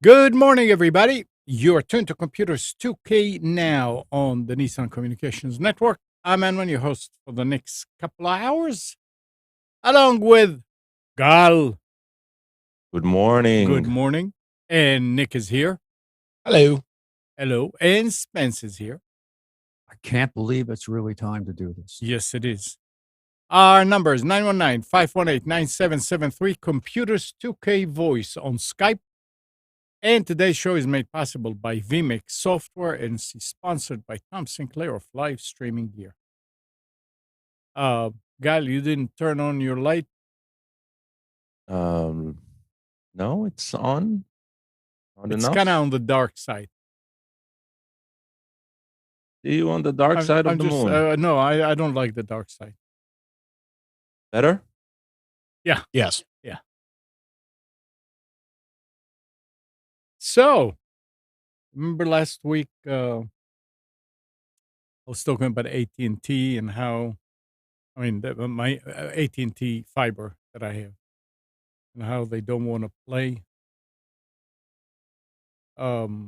Good morning, everybody. You're tuned to Computers 2K now on the Nissan Communications Network. I'm Anwan, your host for the next couple of hours, along with Gal. Good morning. Good morning. And Nick is here. Hello. Hello. And Spence is here. I can't believe it's really time to do this. Yes, it is. Our number is 919-518-9773, Computers 2K Voice on Skype. And today's show is made possible by vMix Software and is sponsored by Tom Sinclair of Live Streaming Gear. Gal, you didn't turn on your light? No, it's on. It's kind of on the dark side. See you on the dark side of the moon. No, I don't like the dark side. Better? Yeah. Yes. Yeah. So, remember last week I was talking about AT&T and how, my AT&T fiber that I have and how they don't want to play. Well,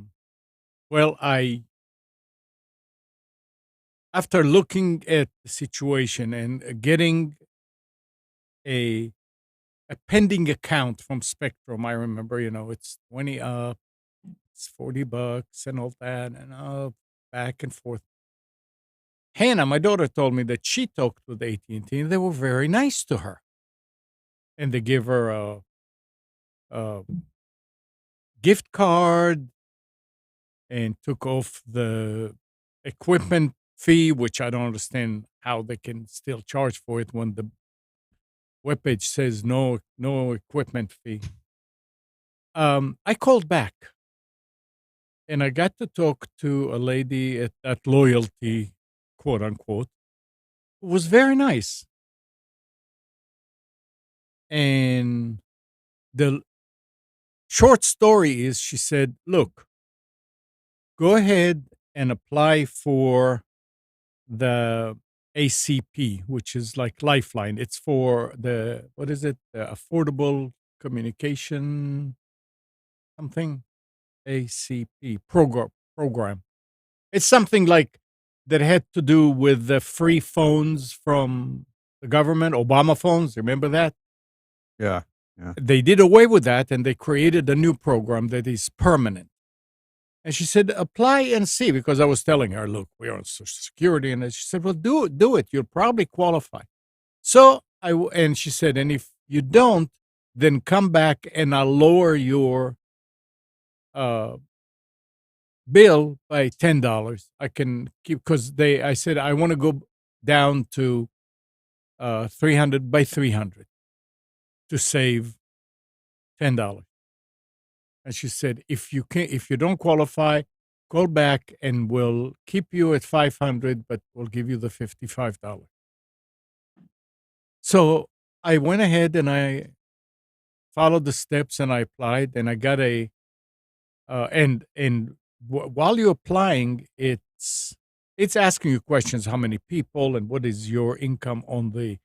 after looking at the situation and getting a pending account from Spectrum, I remember, it's 20 up, it's $40 and all that, and back and forth. Hannah, my daughter, told me that she talked with AT&T and they were very nice to her. And they gave her a gift card and took off the equipment fee, which I don't understand how they can still charge for it when the webpage says no equipment fee. I called back and I got to talk to a lady at that loyalty, quote unquote, who was very nice. And the short story is she said, look, go ahead and apply for the ACP, which is like Lifeline. It's for the, what is it? The Affordable Communication something? ACP program. It's something like that had to do with the free phones from the government, Obama phones. Remember that? Yeah. They did away with that and they created a new program that is permanent. And she said, apply and see, because I was telling her, look, we're on Social Security. And she said, well, do it. You'll probably qualify. So and she said, and if you don't, then come back and I'll lower your bill by $10. I can keep, because I said, I want to go down to 300 by 300 to save $10. And she said, if you don't qualify, call back and we'll keep you at 500, but we'll give you the $55. So I went ahead and I followed the steps and I applied and I got while you're applying, it's asking you questions, how many people and what is your income on the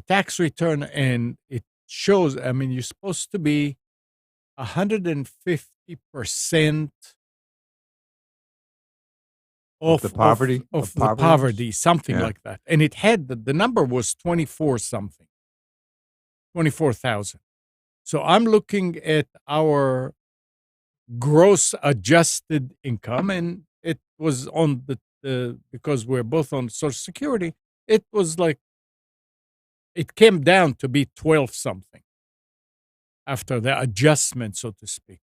tax return. And it shows, you're supposed to be 150% of the poverty, of the poverty, something like that. And it had the number was 24,000. So I'm looking at our gross adjusted income, and it was on the because we're both on Social Security, it was like it came down to be 12 something after the adjustment, so to speak.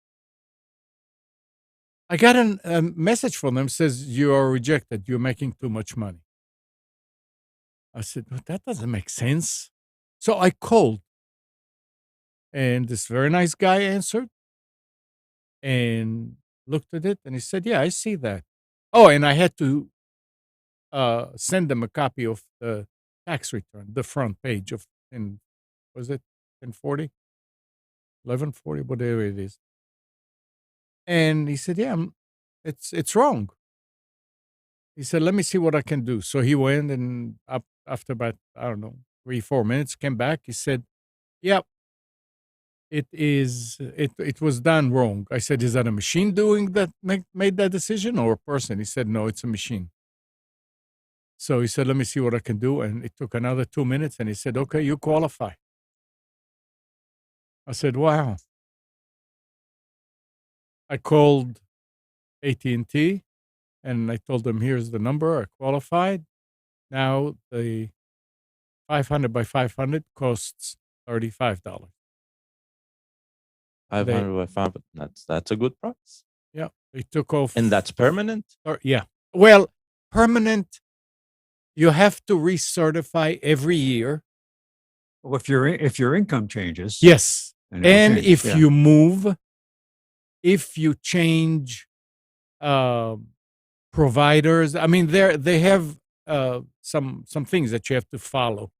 I got a message from them says you are rejected. You're making too much money. I said, well, that doesn't make sense. So I called, and this very nice guy answered and looked at it, and he said, yeah, I see that. Oh, and I had to send them a copy of the tax return, the front page of, was it 1040? 1140, whatever it is. And he said, yeah, it's wrong. He said, let me see what I can do. So he went, and after about, I don't know, 3-4 minutes, came back. He said, yeah, it was done wrong. I said, is that a machine doing that, made that decision, or a person? He said, no, it's a machine. So he said, let me see what I can do. And it took another 2 minutes, and he said, okay, you qualify. I said, wow. I called AT&T, and I told them, here's the number. I qualified. Now the 500 by 500 costs $35. 500 by 500. That's a good price. Yeah, they took off. And that's permanent? Yeah. Well, permanent, you have to recertify every year. Well, if your income changes. Yes. And if yeah. you move, if you change providers, I mean, they have some things that you have to follow.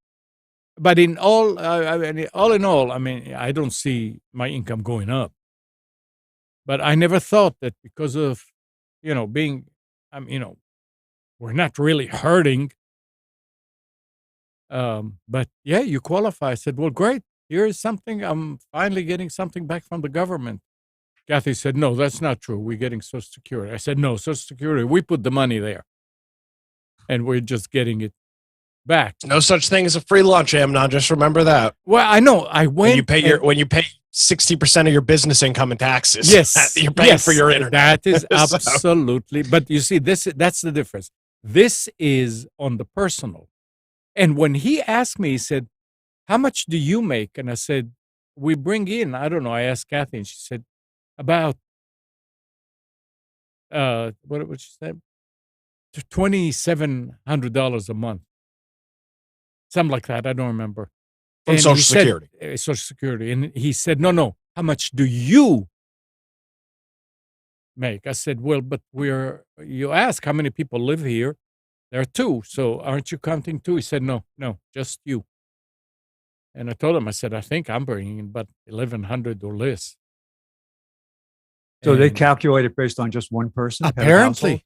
But in all, all in all, I mean, I don't see my income going up. But I never thought that because of, being, we're not really hurting. But yeah, you qualify. I said, well, great. Here's something. I'm finally getting something back from the government. Kathy said, no, that's not true. We're getting Social Security. I said, no, Social Security, we put the money there. And we're just getting it back. No such thing as a free lunch, Amnon. Just remember that. Well, I know. I went. When you pay 60% of your business income in taxes. Yes, you're paying for your internet. That is absolutely. But you see, that's the difference. This is on the personal. And when he asked me, he said, "How much do you make?" And I said, "We bring in. I don't know." I asked Kathy, and she said, "About what she said, $2,700 a month." Something like that. I don't remember. From Social Security. Social Security. And he said, no. How much do you make? I said, well, but you ask how many people live here. There are 2. So aren't you counting 2? He said, no, just you. And I told him, I said, I think I'm bringing in about 1,100 or less. So they calculate it based on just one person? Apparently.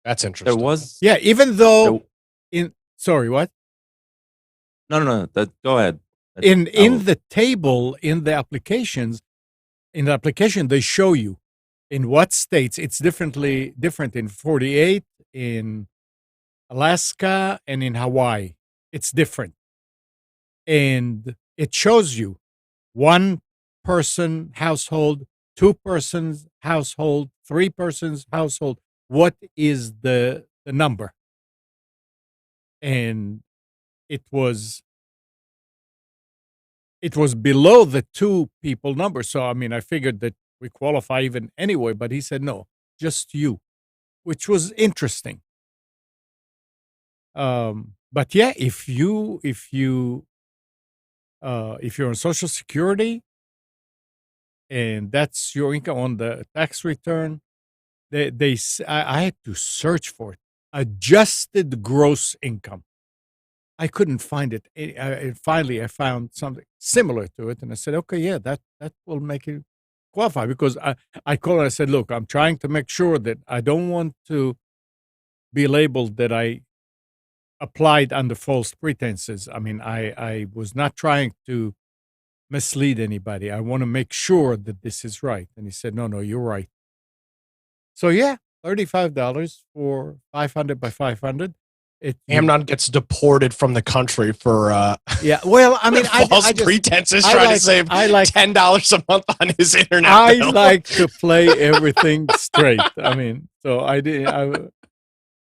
That's interesting. There was. Yeah, even though sorry, what? No. Go ahead. In the table, in the application, they show you in what states it's different in 48, in Alaska, and in Hawaii. It's different. And it shows you 1 person household, 2 persons household, 3 persons household. What is the number? And it was below the 2 people number. So, I mean, I figured that we qualify even anyway, but he said, no, just you, which was interesting. But yeah, if you're on Social Security and that's your income on the tax return, I had to search for it. Adjusted gross income. I couldn't find it. Finally, I found something similar to it, and I said, okay, yeah, that will make it qualify, because I called and I said, look, I'm trying to make sure that I don't want to be labeled that I applied under false pretenses. I mean, I was not trying to mislead anybody. I want to make sure that this is right. And he said, no, you're right. So yeah, $35 for 500 by 500. Amnon gets deported from the country for yeah. Well, I mean, false pretenses, trying to save $10 a month on his internet bill. Like to play everything straight. I mean, so I did.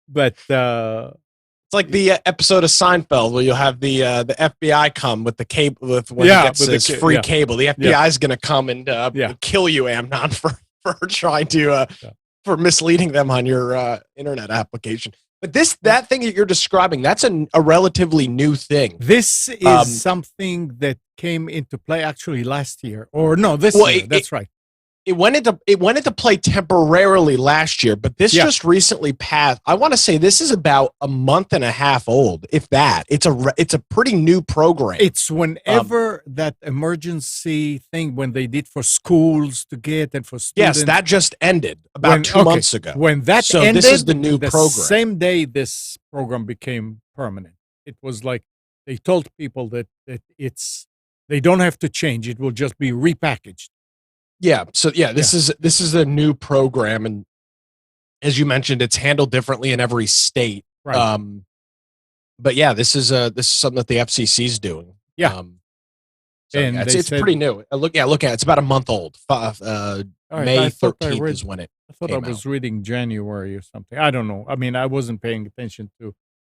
But it's like the episode of Seinfeld where you'll have the FBI come with the cable when he gets his free cable. The FBI is going to come and kill you, Amnon, for trying to for misleading them on your internet application. But that thing that you're describing, that's a relatively new thing. This is something that came into play actually last year, or no, this year. That's right. It went into play temporarily last year, but this just recently passed. I want to say this is about a month and a half old, if that. It's a pretty new program. It's whenever that emergency thing when they did for schools to get and for students. Yes, that just ended about 2 months ago. When that ended, this is the new program. Same day this program became permanent. It was like they told people that they don't have to change. It will just be repackaged. Yeah. So this is a new program, and as you mentioned, it's handled differently in every state. Right. But yeah, this is something that the FCC is doing. Yeah. And it's pretty new. Look at it. It's about a month old. May 13th is when it. I thought I was reading January or something. I don't know. I mean, I wasn't paying attention to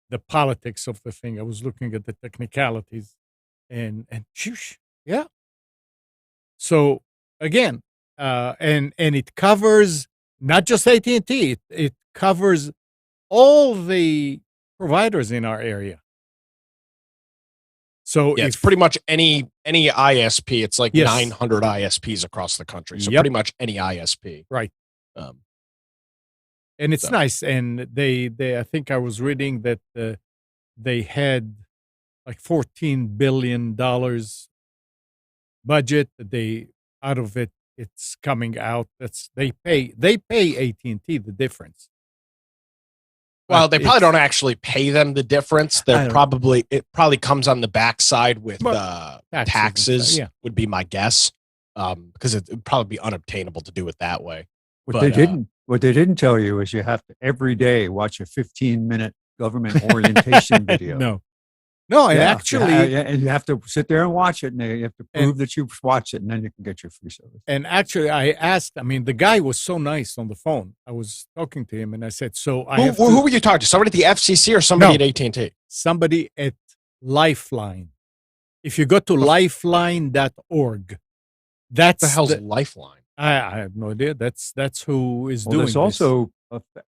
the politics of the thing. I was looking at the technicalities, and shoosh, yeah. So. Again, and it covers not just AT&T. It covers all the providers in our area. So it's pretty much any ISP. It's like 900 ISPs across the country. So pretty much any ISP. Right. And it's nice. And they I think I was reading that they had like $14 billion budget that they. Out of it, it's coming out. They pay AT&T the difference. Well, they probably don't actually pay them the difference. It probably comes on the backside with taxes. Would be my guess, because it would probably be unobtainable to do it that way. What they didn't tell you is you have to every day watch a 15-minute government orientation video. No, and actually, and you have to sit there and watch it, and you have to prove that you've watched it, and then you can get your free service. And actually, I asked. I mean, the guy was so nice on the phone. I was talking to him, and I said, "So who were you talking to? Somebody at the FCC or somebody at AT&T? Somebody at Lifeline. If you go to lifeline.org, that's the hell's Lifeline? I have no idea. That's who is doing. There's also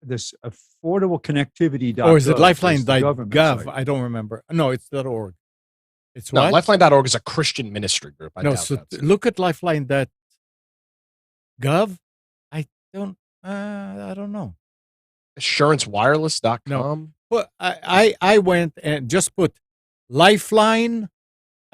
this affordable connectivity. Or is it lifeline.gov? I don't remember. No, it's .org. It's what? Lifeline.org is a Christian ministry group. Look at lifeline.gov. I don't know. AssuranceWireless.com. No. Well, I went and just put Lifeline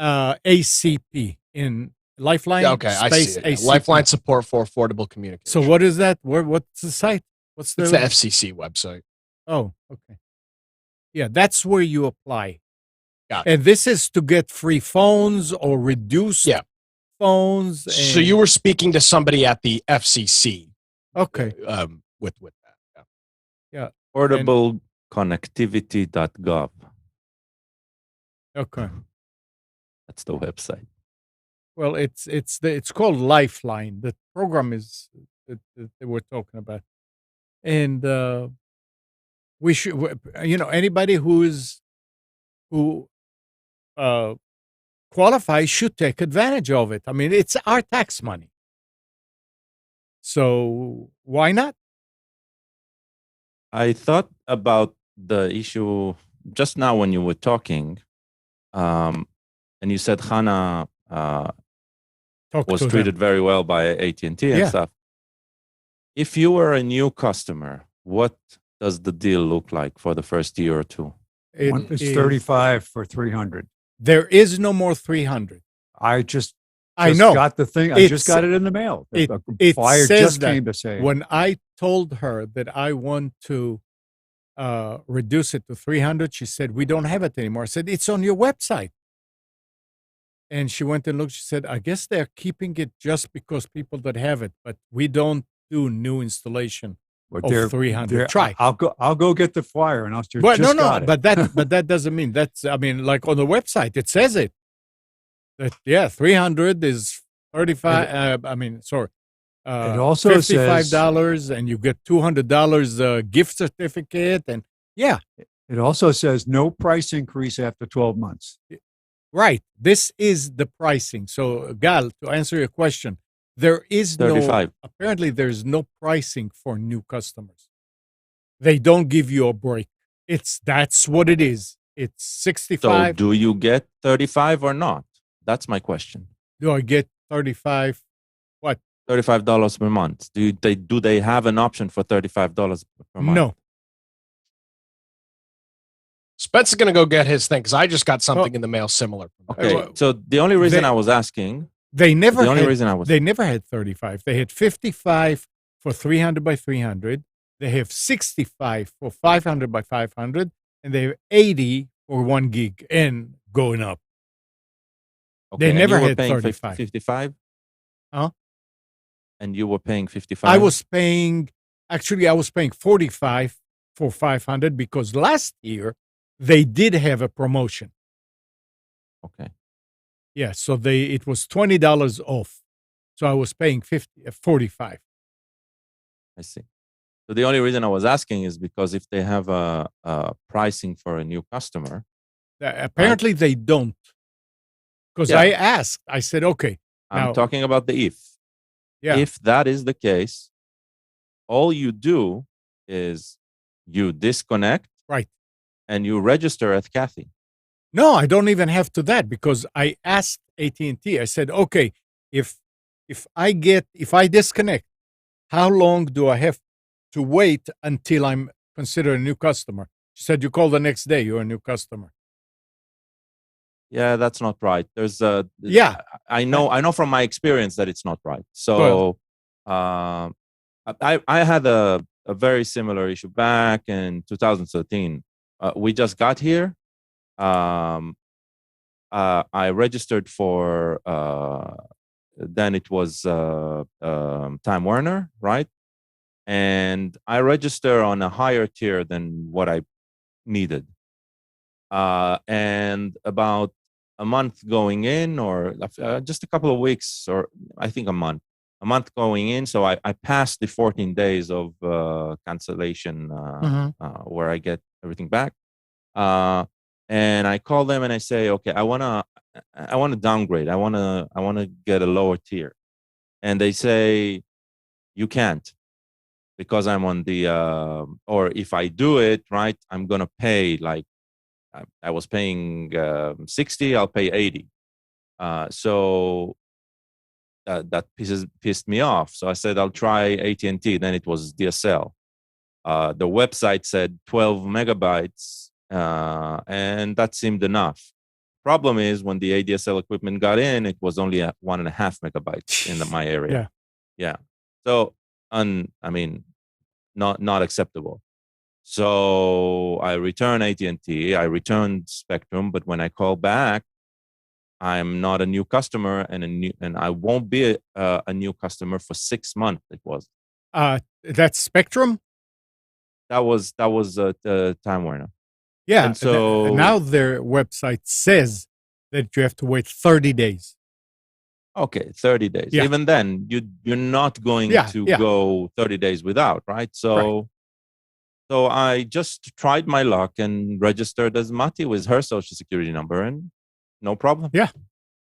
ACP in Lifeline. Okay, I see it. Lifeline support for affordable communication. So what is that? What's the site? It's the FCC website. Oh, okay. Yeah, that's where you apply. Got it. And this is to get free phones or reduced phones. So you were speaking to somebody at the FCC. Okay. With that. Yeah. Affordableconnectivity.gov. Okay. That's the website. Well, it's called Lifeline. The program is that they were talking about. And we should, anybody who qualifies should take advantage of it. I mean, it's our tax money, so why not? I thought about the issue just now when you were talking, and you said Hannah was treated very well by AT&T and stuff. If you were a new customer, what does the deal look like for the first year or two? It's 35 for 300. There is no more 300. I know. Got the thing. I just got it in the mail. The flyer just came to say. When I told her that I want to reduce it to 300, she said, "We don't have it anymore." I said, "It's on your website." And she went and looked. She said, "I guess they're keeping it just because people that have it, but we don't do new installation of 300. Try. I'll go get the flyer and I'll just but got it. but that doesn't mean that's. I mean, like on the website, it says it. That 300 is 35. It also $55, and you get $200 gift certificate, and It It also says no price increase after 12 months. Right. This is the pricing. So, Gal, to answer your question, there is 35. apparently there's no pricing for new customers. They don't give you a break. That's what it is. It's 65. So do you get 35 or not? That's my question. Do I get 35? What? $35 per month. Do they have an option for $35 per month? No. Spencer's going to go get his thing because I just got something in the mail similar. Okay. So the only reason I was asking, they never had 35. They had 55 for 300 by 300. They have 65 for 500 by 500, and they have 80 for 1 gig and going up. Okay, they never you were had paying 35. 55? Huh? And you were paying 55? I was paying 45 for 500 because last year they did have a promotion. Okay. Yeah, so it was $20 off. So I was paying 45. I see. So the only reason I was asking is because if they have a pricing for a new customer. Apparently they don't. Because I asked, I said, okay. I'm talking about the if. Yeah. If that is the case, all you do is you disconnect. Right. And you register at Kathy. No, I don't even have to that because I asked AT&T. I said, okay, if I disconnect, how long do I have to wait until I'm considered a new customer? She said, you call the next day, you're a new customer. Yeah, that's not right. There's I know from my experience that it's not right. So I had a very similar issue back in 2013. We just got here. I registered for then it was Time Warner, right? And I register on a higher tier than what I needed. And about a month going in, or just a couple of weeks, or I think a month going in. So I passed the 14 days of cancellation where I get everything back. And I call them and I say, okay, I want to downgrade. I want to get a lower tier. And they say, you can't because I'm on the, or if I do it, right, I'm going to pay like, I was paying 60, I'll pay 80. So that pissed me off. So I said, I'll try AT&T. Then it was DSL. The website said 12 megabytes, and that seemed enough. Problem is, when the ADSL equipment got in, it was only at 1.5 megabytes in my area. Yeah. So, not acceptable. So I returned AT&T. I returned Spectrum, but when I call back, I'm not a new customer, and I won't be a new customer for 6 months. It was. That's Spectrum. That was Time Warner. Yeah. And so now their website says that you have to wait 30 days. Okay, 30 days. Yeah. Even then, you're not going to go 30 days without, right? So I just tried my luck and registered as Mati with her social security number, and no problem. Yeah.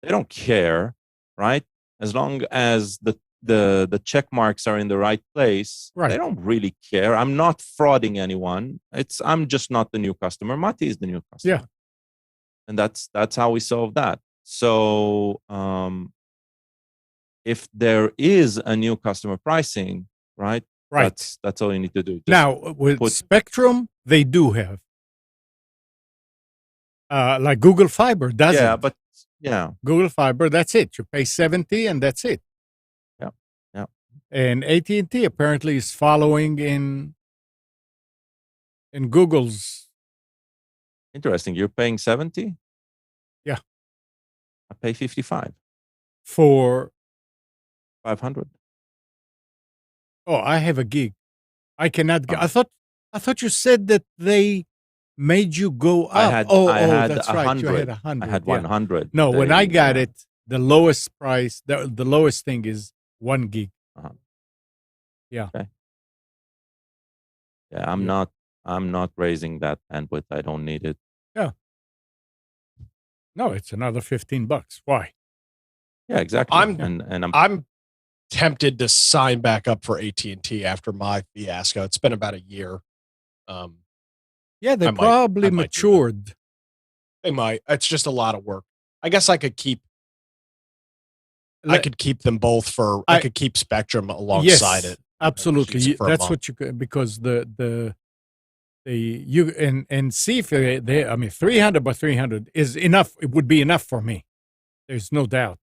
They don't care, right? As long as the check marks are in the right place, they don't really care. I'm not frauding anyone. I'm just not the new customer. Mati is the new customer. Yeah. And that's how we solve that. So if there is a new customer pricing, right? That's all you need to do. Just now with Spectrum, they do have like Google Fiber doesn't. Yeah, but Google Fiber, that's it. You pay 70 and that's it. Yeah. And AT&T apparently is following in Google's. Interesting. You're paying 70? Yeah. I pay 55. For 500. Oh, I have a gig. I cannot get. I thought you said that they made you go up. I had that's 100. right. You had 100. I had 100. No, when I got it, the lowest price, the lowest thing is 1 gig. Uh-huh. Yeah. Okay. Yeah, I'm not I'm not raising that bandwidth. I don't need it. Yeah. No, it's another $15. Why? Yeah, exactly. I'm tempted to sign back up for AT&T after my fiasco. It's been about a year. Yeah, they probably matured. They might. It's just a lot of work. I guess I could keep them both for. I could keep Spectrum alongside it. Absolutely. That's what you could, because you and see if they. I mean, 300 by 300 is enough. It would be enough for me. There's no doubt.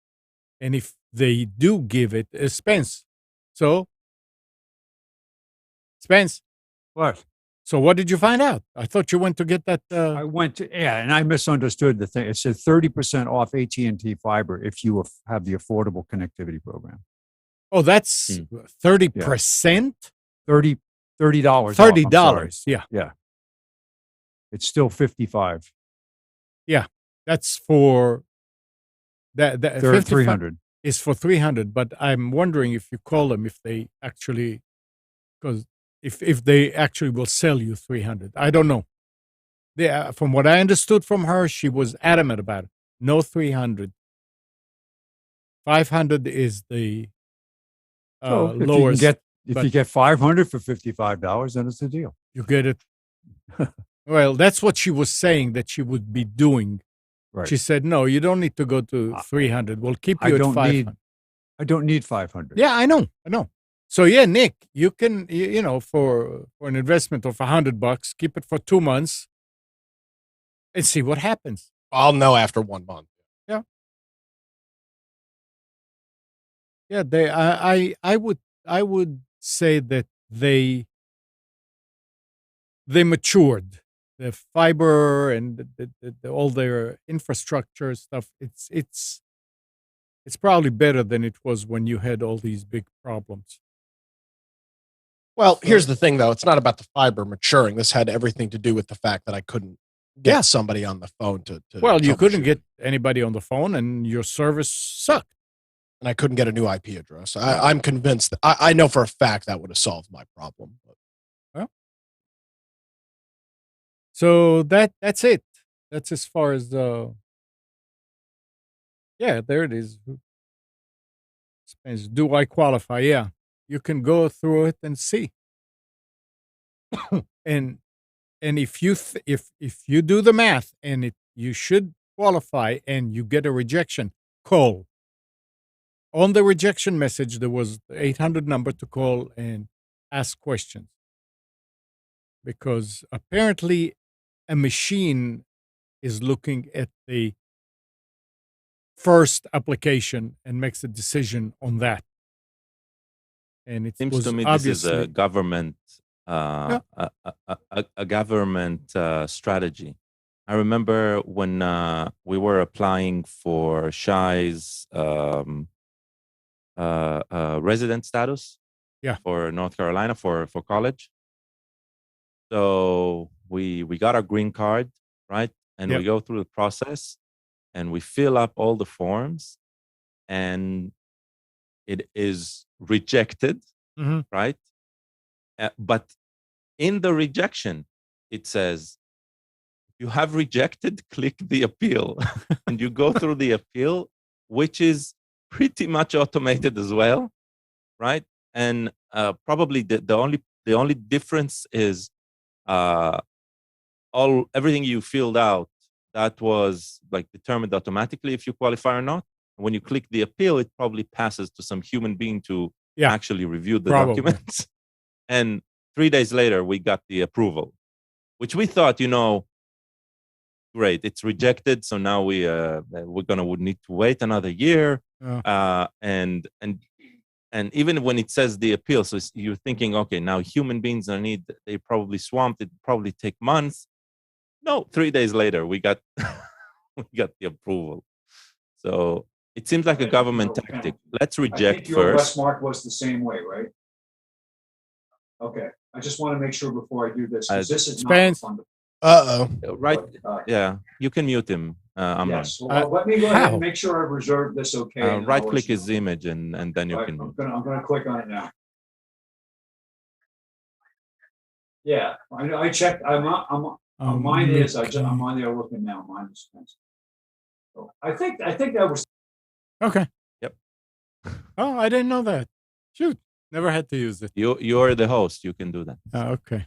And if they do give it, Spence. So, Spence. What? So what did you find out? I thought you went to get that. I went to, and I misunderstood the thing. It said 30% off AT&T fiber if you have the affordable connectivity program. Oh, that's 30%? $30. $30. Yeah. Yeah. It's still 55. Yeah. That's for that 300 is for 300, but I'm wondering if you call them, if they actually, because if they actually will sell you 300. I don't know. From what I understood from her, she was adamant about it. No 300. 500 is the lowest. If you get 500 for $55, then it's a deal. You get it. Well, that's what she was saying that she would be doing. Right. She said, no, you don't need to go to 300. We'll keep you at 500. I don't need 500. Yeah, I know. So yeah, Nick, you can, for an investment of $100, keep it for 2 months and see what happens. I'll know after 1 month. Yeah. Yeah, I would say that they matured. The fiber and all their infrastructure stuff. It's probably better than it was when you had all these big problems. Well, here's the thing, though. It's not about the fiber maturing. This had everything to do with the fact that I couldn't get somebody on the phone to well, you couldn't get anybody on the phone, and your service sucked. And I couldn't get a new IP address. I'm convinced that I know for a fact that would have solved my problem. Well, so that's it. That's as far as yeah, there it is. Do I qualify? Yeah. You can go through it and see. and if you if you do the math and you should qualify and you get a rejection, call. On the rejection message, there was the 800 number to call and ask questions. Because apparently a machine is looking at the first application and makes a decision on that. And it seems to me this is a government a government strategy. I remember when we were applying for Shai's resident status for North Carolina for college. So we got our green card, right? And we go through the process and we fill up all the forms and it is rejected, right? But in the rejection, it says, you have rejected, click the appeal. And you go through the appeal, which is pretty much automated as well, right? And probably the only difference is everything you filled out, that was like determined automatically if you qualify or not. When you click the appeal, it probably passes to some human being to actually review the documents. And 3 days later, we got the approval, which we thought, great, it's rejected. So now we're gonna need to wait another year. And even when it says the appeal, so you're thinking, okay, now human beings they probably swamped. It probably take months. No, 3 days later, we got the approval. So it seems like a government tactic. Let's reject first. Westmark was the same way, right? Okay, I just want to make sure before I do this, because this is not fundamental. Right? Yeah, you can mute him. Yes. Well, let me go ahead and make sure I've reserved this. Okay. Right-click his image, and then you can. I'm gonna click on it now. Yeah, I checked. I'm mine is. I'm on there looking now. Mine is canceled. So I think that was okay. Yep. Oh, I didn't know that. Shoot, never had to use it. You're the host. You can do that. Okay.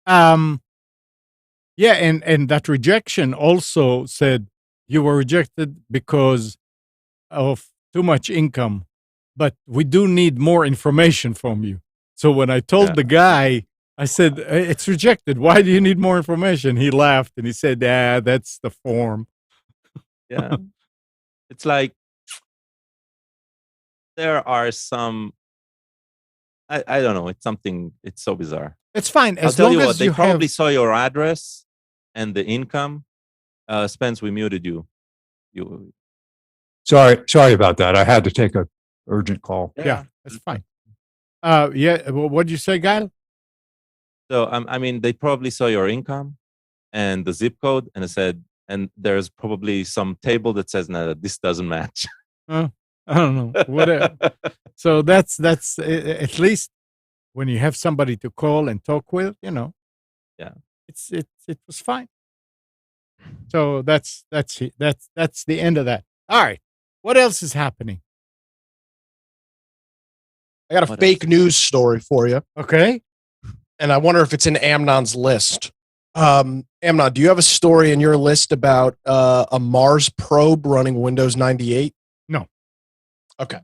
Yeah, and that rejection also said you were rejected because of too much income, but we do need more information from you. So when I told the guy, I said, it's rejected. Why do you need more information? He laughed and he said, that's the form. Yeah. It's like there are some, I don't know. It's something, it's so bizarre. It's fine. I'll tell you what, they probably saw your address and the income. Spence, we muted you. sorry about that. I had to take a urgent call. Yeah, that's fine. Yeah, what did you say, Gail? So, I mean, they probably saw your income and the zip code, and it said, and there's probably some table that says, no, this doesn't match. I don't know. Whatever. So that's at least when you have somebody to call and talk with, Yeah. It was fine. So that's the end of that. All right. What else is happening? I got a fake news story for you. Okay. And I wonder if it's in Amnon's list. Amnon, do you have a story in your list about a Mars probe running Windows 98? No. Okay.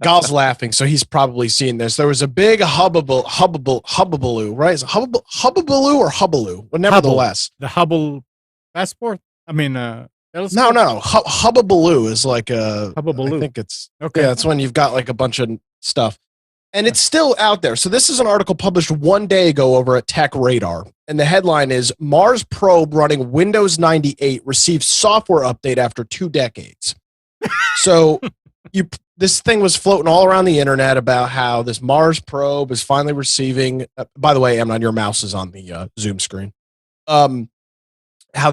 Gal's laughing, so he's probably seen this. There was a big hubbubaloo, right? Is it hubbubaloo or hubbaloo? But nevertheless. The Hubble passport? I mean, telescope? No. Hubbubaloo is like a... Hubbubaloo. I think it's... Okay. Yeah, it's when you've got like a bunch of stuff. And it's still out there. So this is an article published one day ago over at Tech Radar. And the headline is, Mars probe running Windows 98 receives software update after 2 decades. So this thing was floating all around the internet about how this Mars probe is finally receiving, by the way, Amnon, your mouse is on the Zoom screen. How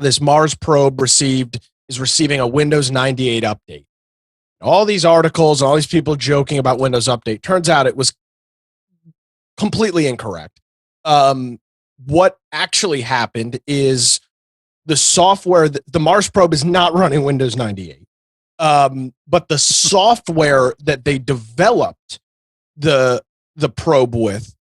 this Mars probe is receiving a Windows 98 update. All these articles, all these people joking about Windows Update. Turns out it was completely incorrect. What actually happened is the software, the Mars probe is not running Windows 98. But the software that they developed the probe with,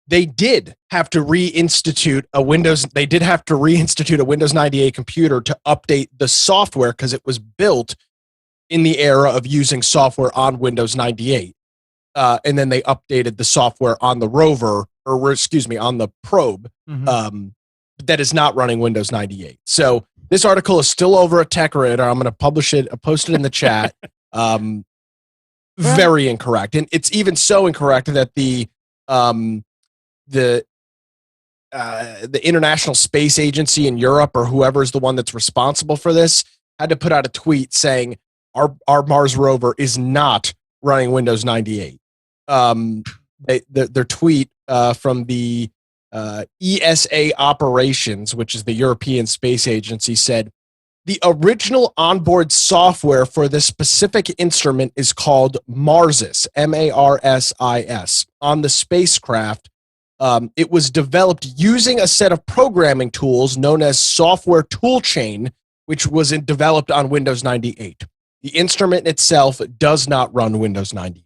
they did have to reinstitute a Windows 98 computer to update the software because it was built in the era of using software on Windows 98. And then they updated the software on the rover, or excuse me, on the probe, that is not running Windows 98. So this article is still over at Tech Radar. I'm going to post it in the chat. Very incorrect. And it's even so incorrect that the International Space Agency in Europe, or whoever is the one that's responsible for this, had to put out a tweet saying, our Mars rover is not running Windows 98. Their tweet from the ESA Operations, which is the European Space Agency, said, the original onboard software for this specific instrument is called MARSIS, MARSIS, on the spacecraft. It was developed using a set of programming tools known as software toolchain, which was developed on Windows 98. The instrument itself does not run Windows 98.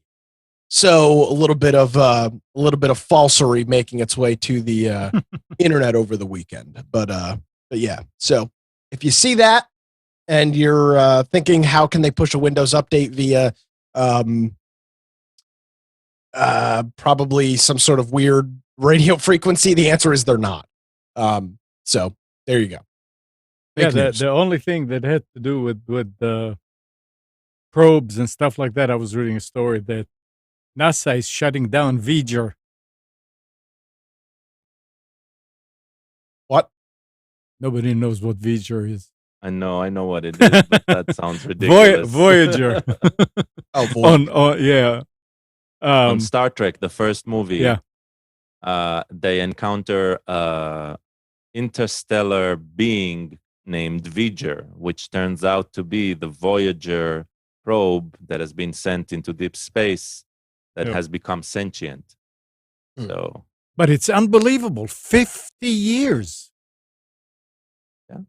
So a little bit of falsery making its way to the internet over the weekend. But yeah. So if you see that and you're thinking, how can they push a Windows update via probably some sort of weird radio frequency, the answer is they're not. So there you go. The only thing that had to do with the probes and stuff like that, I was reading a story that NASA is shutting down Voyager. What? Nobody knows what Voyager is. I know what it is, but that sounds ridiculous. Voyager. Voyager. On Star Trek, the first movie, yeah. They encounter interstellar being named Voyager, which turns out to be the Voyager probe that has been sent into deep space that has become sentient. So But it's unbelievable. 50 years. Yeah.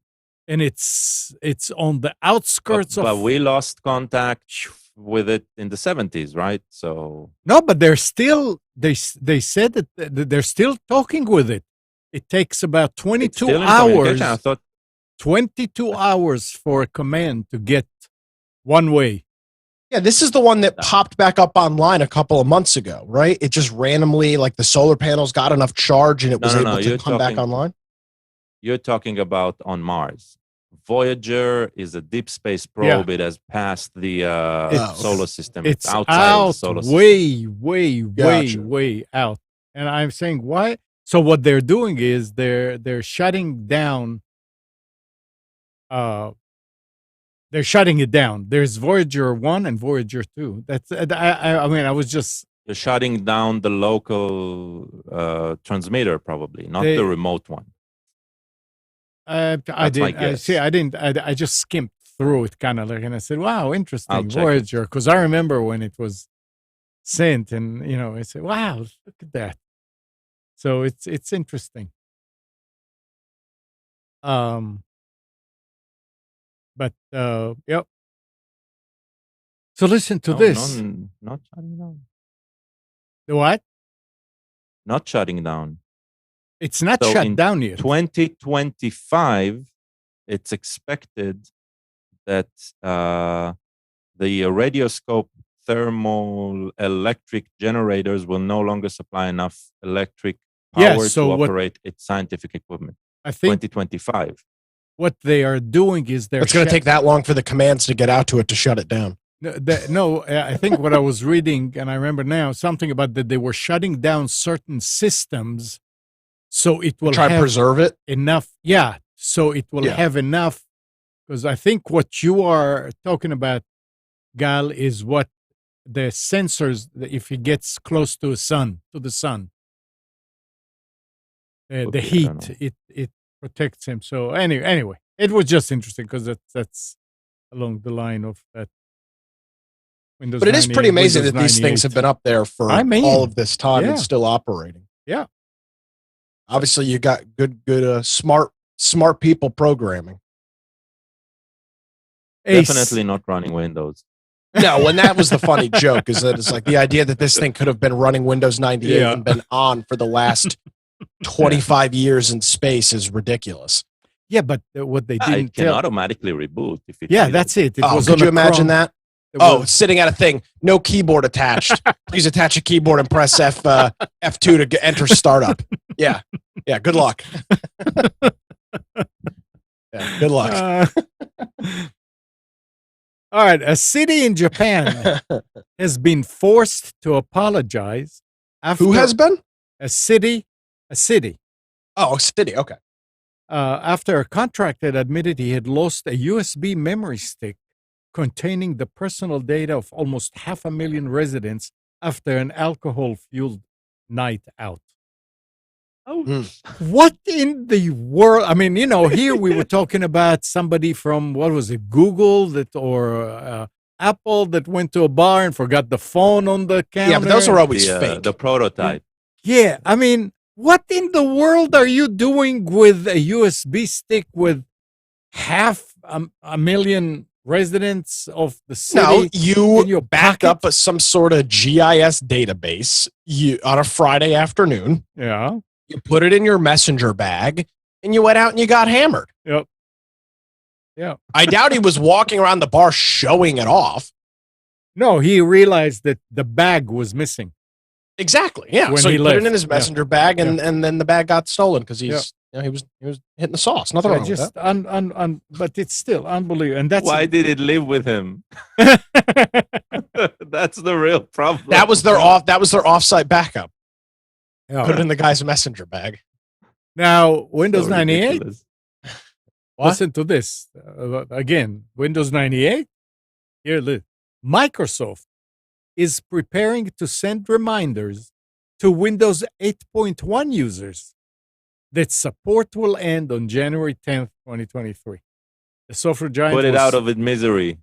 And it's on the outskirts but we lost contact with it in the 70s, right? So no, but they're still they said that they're still talking with it. It takes about 22 hours. I thought 22 hours for a command to get one way. Yeah, this is the one that popped back up online a couple of months ago, right? It just randomly, like the solar panels got enough charge and it was able to come back online. You're talking about on Mars. Voyager is a deep space probe. It has passed the solar system. It's outside out of the solar system. Way out. And I'm saying, why? So what they're doing is they're shutting down. They're shutting it down. There's Voyager 1 and Voyager 2. That's I mean, I was just. You're shutting down the local transmitter, probably, not the remote one. I just skimmed through it kind of like, and I said, wow, interesting, Voyager. Because I remember when it was sent and, I said, wow, look at that. So it's interesting. But, yep. So listen to this. Not shutting down. The what? Not shutting down. It's not shut down yet. 2025, it's expected that the radioscope thermal electric generators will no longer supply enough electric power to operate its scientific equipment. I think 2025. What they are doing is it's going to take that long for the commands to get out to it to shut it down. No, I think what I was reading, and I remember now, something about that they were shutting down certain systems. So it will try to preserve it enough. Yeah. So it will have enough. Because I think what you are talking about, Gal, is what the sensors, if it gets close to the sun, the heat, it protects him. So anyway, it was just interesting because that's along the line of that. Windows but it is pretty amazing that these things have been up there for all of this time and still operating. Yeah. Obviously, you got good, smart people programming. Definitely not running Windows. No, and that was the funny joke, is that it's like the idea that this thing could have been running Windows 98 and been on for the last 25 years in space is ridiculous. Yeah, but what they didn't it can automatically reboot. If it that's it. Could you imagine that? Sitting at a thing, no keyboard attached. Please attach a keyboard and press F2 to enter startup. Yeah. Good luck. Good luck. All right. A city in Japan has been forced to apologize. Who has been? A city. Oh, a city. Okay. After a contractor admitted he had lost a USB memory stick containing the personal data of almost 500,000 residents after an alcohol-fueled night out. What in the world? I mean, here we were talking about somebody from, what was it, Google or Apple that went to a bar and forgot the phone on the counter. Yeah, but those are always fake. The prototype. Yeah, I mean, what in the world are you doing with a USB stick with 500,000 residents of the city? No, you back up some sort of GIS database on a Friday afternoon. Yeah. You put it in your messenger bag, and you went out and you got hammered. Yep. Yeah. I doubt he was walking around the bar showing it off. No, he realized that the bag was missing. Exactly. Yeah. So he put it in his messenger bag, and then the bag got stolen because he was hitting the sauce. Nothing wrong with that. But it's still unbelievable. And that's why did it live with him? That's the real problem. That was their offsite backup. Yeah. Put it in the guy's messenger bag. Now, Windows 98. What? Listen to this. Again, Windows 98. Here, Microsoft is preparing to send reminders to Windows 8.1 users that support will end on January 10th, 2023. The software giant put it out of its misery.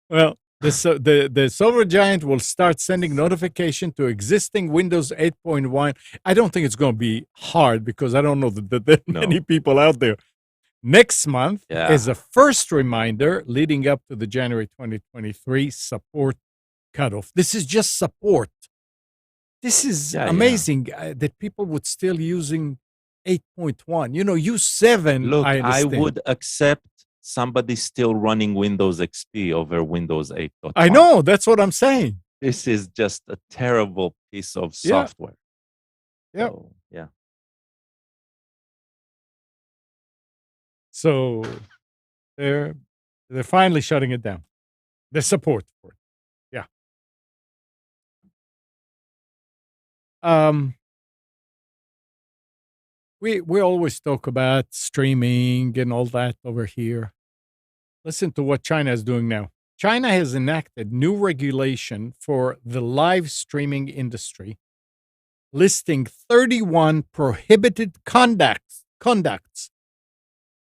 Well, The software giant will start sending notification to existing Windows 8.1. I don't think it's going to be hard because I don't know that there are many people out there. Next month, as a first reminder, leading up to the January 2023 support cutoff. This is just support. This is amazing that people would still using 8.1. You know, use 7. Look, I would accept somebody still running Windows XP over Windows 8.1. I know, that's what I'm saying. This is just a terrible piece of software. Yeah. So, yeah. So they're finally shutting it down. The support for it. Yeah. We always talk about streaming and all that over here. Listen to what China is doing now. China has enacted new regulation for the live streaming industry, listing 31 prohibited conducts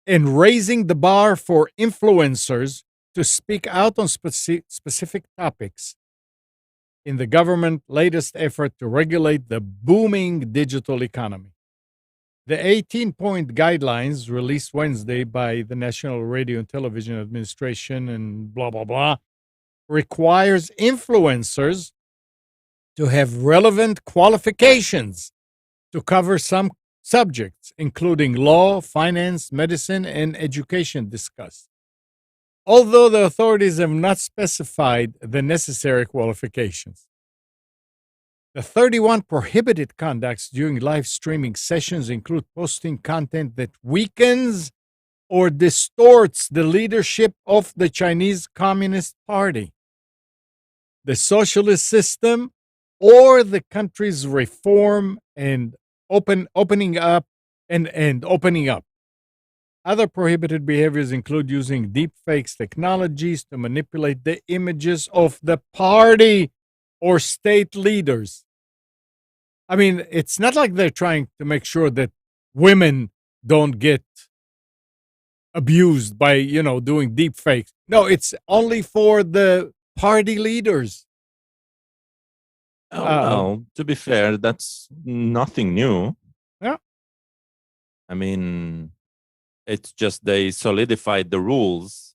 and raising the bar for influencers to speak out on specific topics in the government's latest effort to regulate the booming digital economy. The 18-point guidelines released Wednesday by the National Radio and Television Administration and blah, blah, blah, requires influencers to have relevant qualifications to cover some subjects, including law, finance, medicine, and education discussed. Although the authorities have not specified the necessary qualifications. The 31 prohibited conducts during live streaming sessions include posting content that weakens or distorts the leadership of the Chinese Communist Party, the socialist system, or the country's reform and opening up. Other prohibited behaviors include using deepfakes technologies to manipulate the images of the party or state leaders. I mean, it's not like they're trying to make sure that women don't get abused by, doing deepfakes. No, it's only for the party leaders. Well, to be fair, that's nothing new. Yeah. I mean, it's just they solidified the rules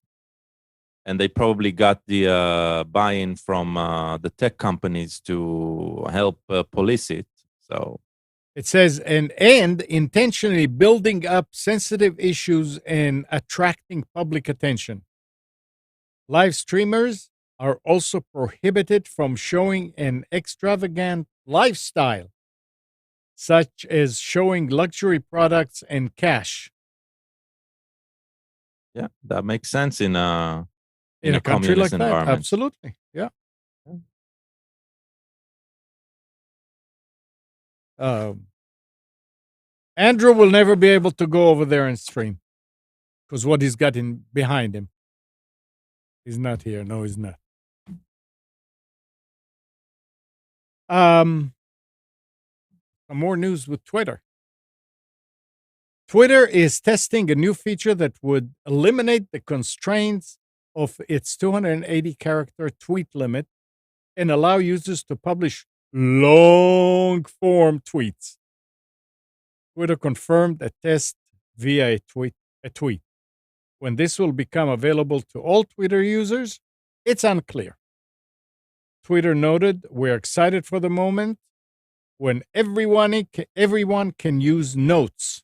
and they probably got the buy-in from the tech companies to help police it. So it says, and intentionally building up sensitive issues and attracting public attention. Live streamers are also prohibited from showing an extravagant lifestyle, such as showing luxury products and cash. Yeah, that makes sense in a country like environment. That. Absolutely, yeah. Andrew will never be able to go over there and stream because what he's got behind him. He's not here. No, he's not. Some more news with Twitter. Twitter is testing a new feature that would eliminate the constraints of its 280-character tweet limit and allow users to publish long-form tweets. Twitter confirmed a test via a tweet. When this will become available to all Twitter users, it's unclear. Twitter noted, "We're excited for the moment when everyone can use notes.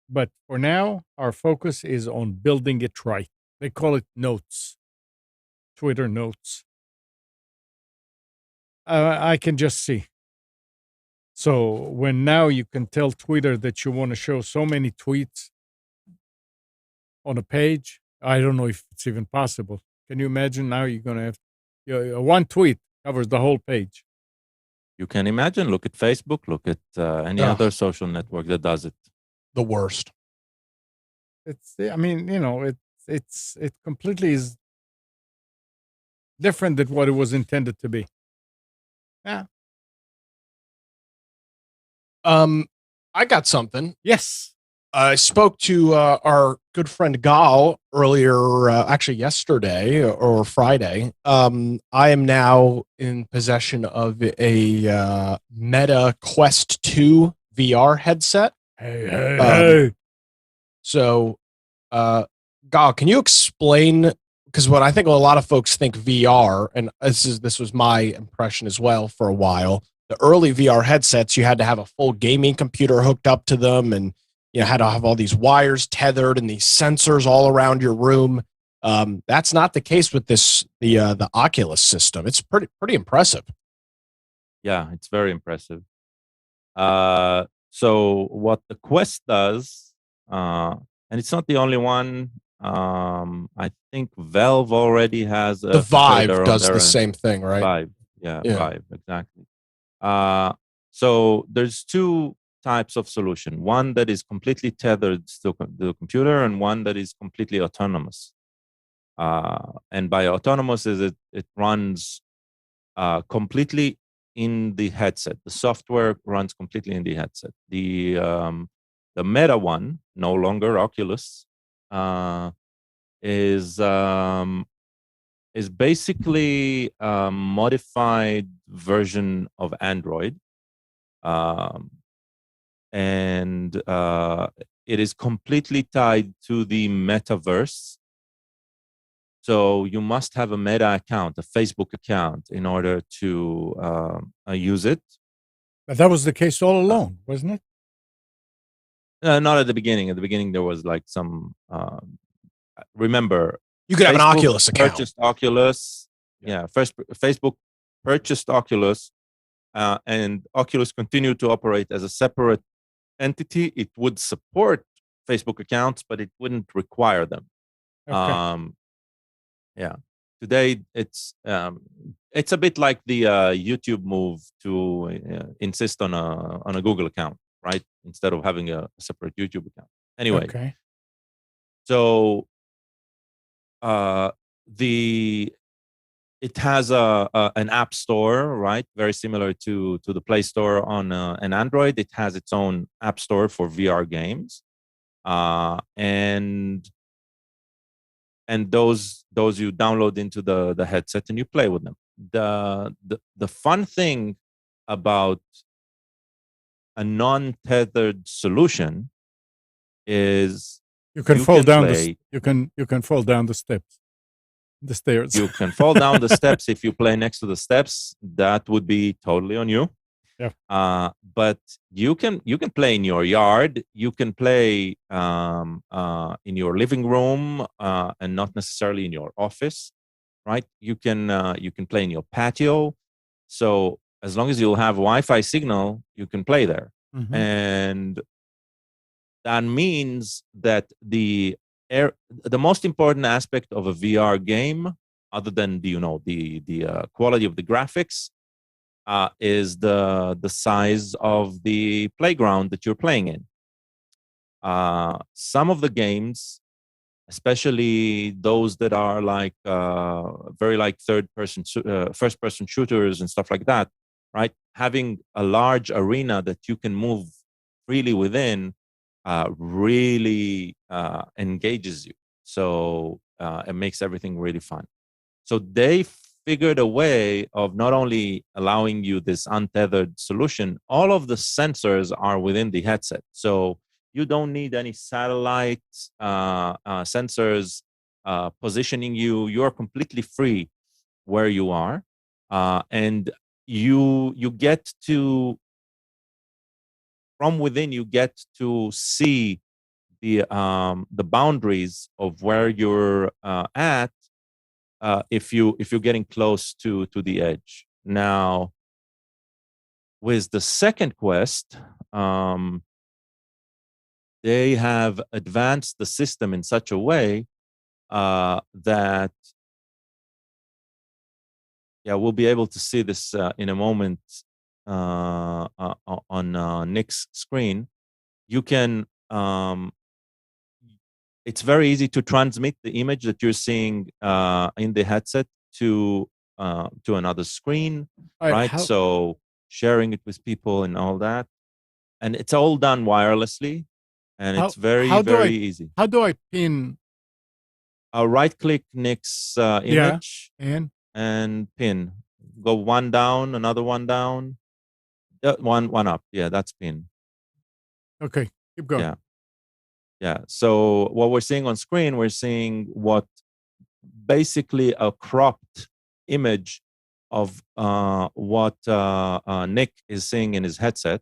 But for now, our focus is on building it right." They call it notes. Twitter notes. I can just see. So when now you can tell Twitter that you want to show so many tweets on a page, I don't know if it's even possible. Can you imagine now you're going to have one tweet covers the whole page? You can imagine. Look at Facebook. Look at any other social network that does it. The worst. It completely is different than what it was intended to be. Yeah. I got something. Yes. I spoke to our good friend Gal earlier, actually yesterday or Friday. I am now in possession of a Meta Quest 2 VR headset. Hey. So, Gal, can you explain? Because what I think a lot of folks think VR, and this was my impression as well for a while. The early VR headsets, you had to have a full gaming computer hooked up to them, and you had to have all these wires tethered and these sensors all around your room. That's not the case with the Oculus system. It's pretty impressive. Yeah, it's very impressive. So what the Quest does, and it's not the only one. I think Valve already has the Vive does the same thing, right? Vive, yeah, Vive, exactly. So there's two types of solution: one that is completely tethered to the computer, and one that is completely autonomous. And by autonomous, is it runs completely in the headset. The software runs completely in the headset. The Meta one, no longer Oculus, is basically a modified version of Android, and it is completely tied to the metaverse. So you must have a Meta account, a Facebook account, in order to use it. But that was the case all along, wasn't it? Not at the beginning. At the beginning, there was like some. Remember, you could have an Oculus account. Purchased Oculus. Yeah, first Facebook purchased Oculus, and Oculus continued to operate as a separate entity. It would support Facebook accounts, but it wouldn't require them. Okay. Yeah. Today, it's a bit like the YouTube move to insist on a Google account, right? Instead of having a separate YouTube account. Anyway, okay. So it has an app store, right? Very similar to the Play Store on an Android. It has its own app store for VR games, and those you download into the headset and you play with them. The fun thing about a non-tethered solution is you can fall down you can fall down the stairs. You can fall down the steps if you play next to the steps. That would be totally on you. Yeah. But you can play in your yard. You can play in your living room and not necessarily in your office, right? You can play in your patio. So as long as you'll have Wi-Fi signal, you can play there. Mm-hmm. And that means that the most important aspect of a VR game, other than the quality of the graphics, is the size of the playground that you're playing in. Some of the games, especially those that are like very like first person shooters and stuff like that, right? Having a large arena that you can move freely within really engages you. So it makes everything really fun. So they figured a way of not only allowing you this untethered solution, all of the sensors are within the headset. So you don't need any satellite sensors positioning you. You're completely free where you are. And you get to, from within, you get to see the boundaries of where you're at if you're getting close to the edge. Now, with the second Quest, they have advanced the system in such a way that we'll be able to see this in a moment on Nick's screen. You can it's very easy to transmit the image that you're seeing in the headset to another screen, right? So sharing it with people and all that, and it's all done wirelessly. and it's very easy. How do I pin? Right-click Nick's image and pin. Go one down, another one down, one up. Yeah, that's pin. Okay, keep going. Yeah. So what we're seeing on screen, we're seeing what basically a cropped image of what Nick is seeing in his headset,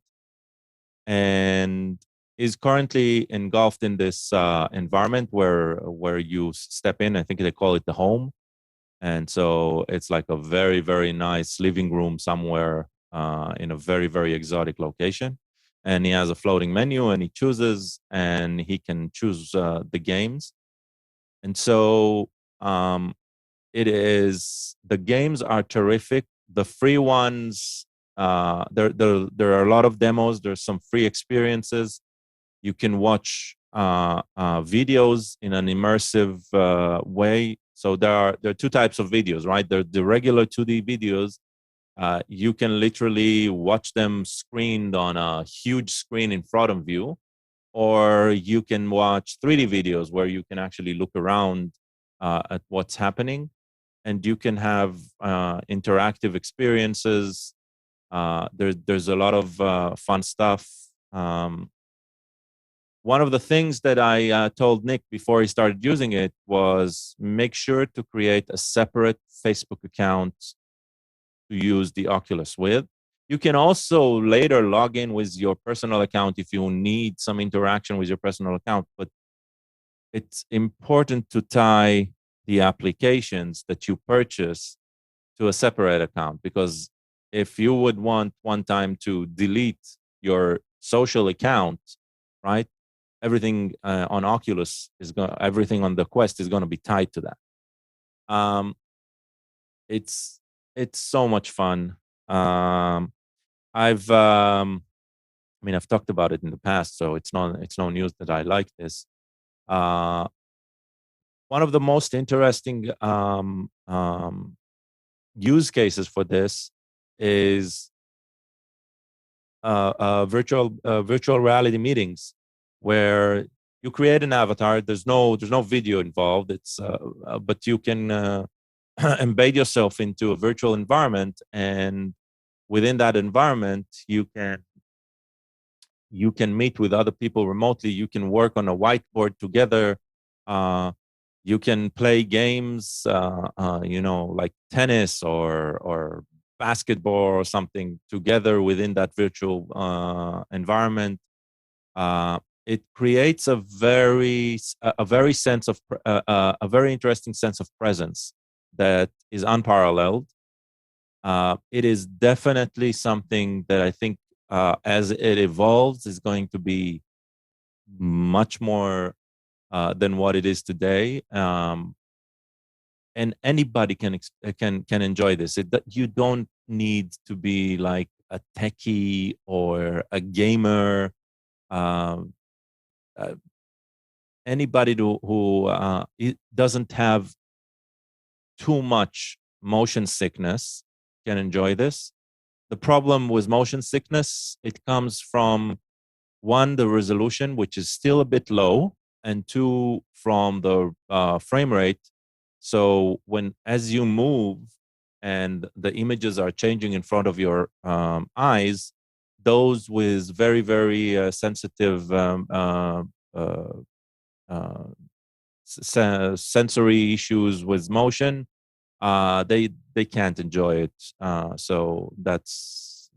and is currently engulfed in this environment where you step in. I think they call it the home, and so it's like a very nice living room somewhere in a very exotic location. And he has a floating menu, and he chooses, and he can choose the games. And so it is, the games are terrific. The free ones, there are a lot of demos. There's some free experiences. You can watch videos in an immersive way. So there are two types of videos, right? There are the regular 2D videos. You can literally watch them screened on a huge screen in front of you, or you can watch 3D videos where you can actually look around at what's happening, and you can have interactive experiences. There's a lot of fun stuff. One of the things that I told Nick before he started using it was make sure to create a separate Facebook account to use the Oculus with. You can also later log in with your personal account if you need some interaction with your personal account, but it's important to tie the applications that you purchase to a separate account, because if you would want one time to delete your social account, right? Everything on Oculus everything on the Quest is going to be tied to that. It's so much fun. I've talked about it in the past, so it's no news that I like this. One of the most interesting use cases for this is virtual reality meetings, where you create an avatar. There's no video involved. It's but you can embed yourself into a virtual environment, and within that environment, you can meet with other people remotely. You can work on a whiteboard together. You can play games, like tennis or basketball or something together within that virtual environment. It creates a very interesting sense of presence that is unparalleled. It is definitely something that I think, as it evolves, is going to be much more than what it is today. And anybody can enjoy this. You don't need to be like a techie or a gamer. Anybody who doesn't have too much motion sickness can enjoy this. The problem with motion sickness, it comes from, one, the resolution, which is still a bit low, and two, from the frame rate. So as you move and the images are changing in front of your eyes, those with very sensitive sensory issues with motion, they can't enjoy it. So that's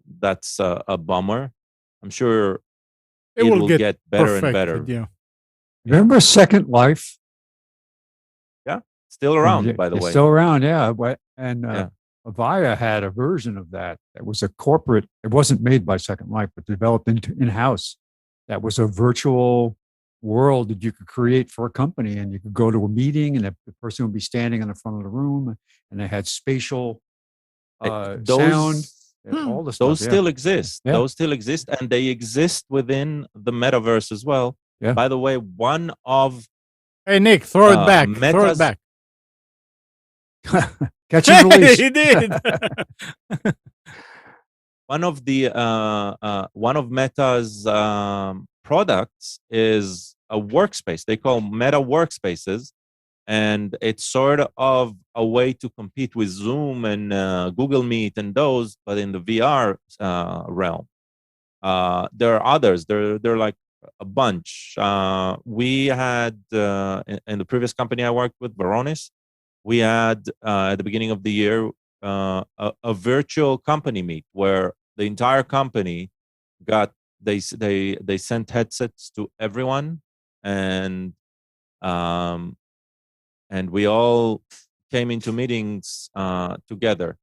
a bummer. I'm sure it will get better and better. Yeah. Remember Second Life? Yeah, still around, by the way. Still around, yeah. And Avaya had a version of that. That was a corporate. It wasn't made by Second Life, but developed in-house. That was a virtual world that you could create for a company, and you could go to a meeting, and the person would be standing in the front of the room, and they had spatial sound. All the stuff. Those still exist. Yeah. Those still exist, and they exist within the metaverse as well. Yeah. By the way, one of Hey Nick, throw it back. Throw it back. Catch and release. He did. One of Meta's products is a workspace. They call meta workspaces. And it's sort of a way to compete with Zoom and Google Meet and those, but in the VR realm. There are others. There are like a bunch. We had, in the previous company I worked with, Varonis, we had, at the beginning of the year, a virtual company meet where the entire company got, they sent headsets to everyone, and we all came into meetings together.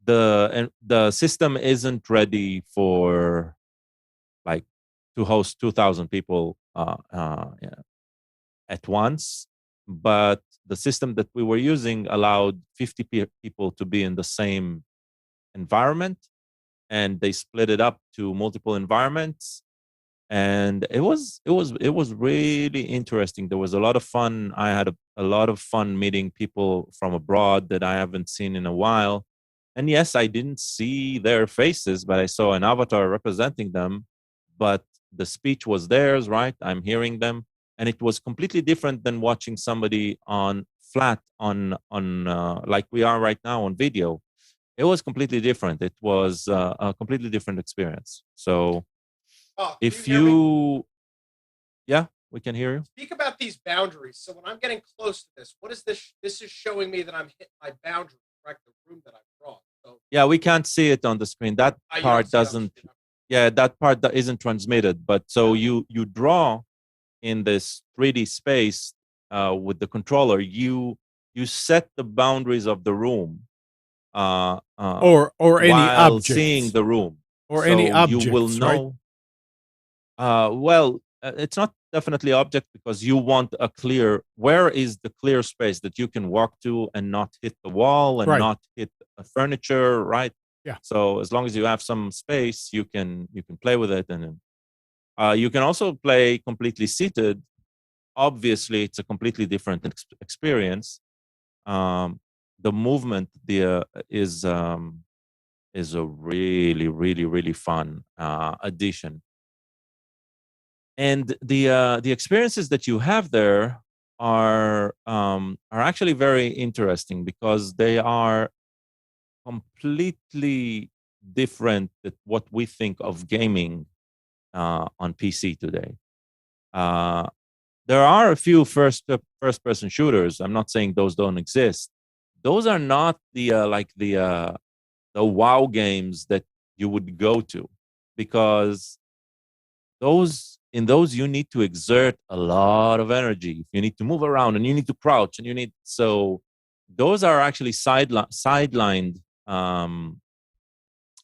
The system isn't ready for like to host 2,000 people at once, but the system that we were using allowed 50 people to be in the same environment, and they split it up to multiple environments. And it was really interesting. There was a lot of fun. I had a lot of fun meeting people from abroad that I haven't seen in a while. And yes, I didn't see their faces, but I saw an avatar representing them. But the speech was theirs, right? I'm hearing them, and it was completely different than watching somebody on like we are right now on video. It was completely different. It was a completely different experience. So. If you, yeah, we can hear you. Speak about these boundaries. So when I'm getting close to this, what is this? This is showing me that I'm hitting my boundary, correct? The room that I've drawn. So yeah, we can't see it on the screen. That part doesn't. Yeah, that part that isn't transmitted. But so you draw in this 3D space with the controller. You set the boundaries of the room. Or any while objects. Seeing the room. Or so any objects, you will know. Right? Well, it's not definitely object, because you want a clear, where is the clear space that you can walk to and not hit the wall and not hit a furniture, right? Yeah. So as long as you have some space, you can play with it, and you can also play completely seated. Obviously, it's a completely different experience. The movement is a really, really, really fun addition. And the experiences that you have there are actually very interesting, because they are completely different than what we think of gaming on PC today. There are a few first person shooters. I'm not saying those don't exist. Those are not the WoW games that you would go to, because in those you need to exert a lot of energy. You need to move around, and you need to crouch, and so those are actually sidelined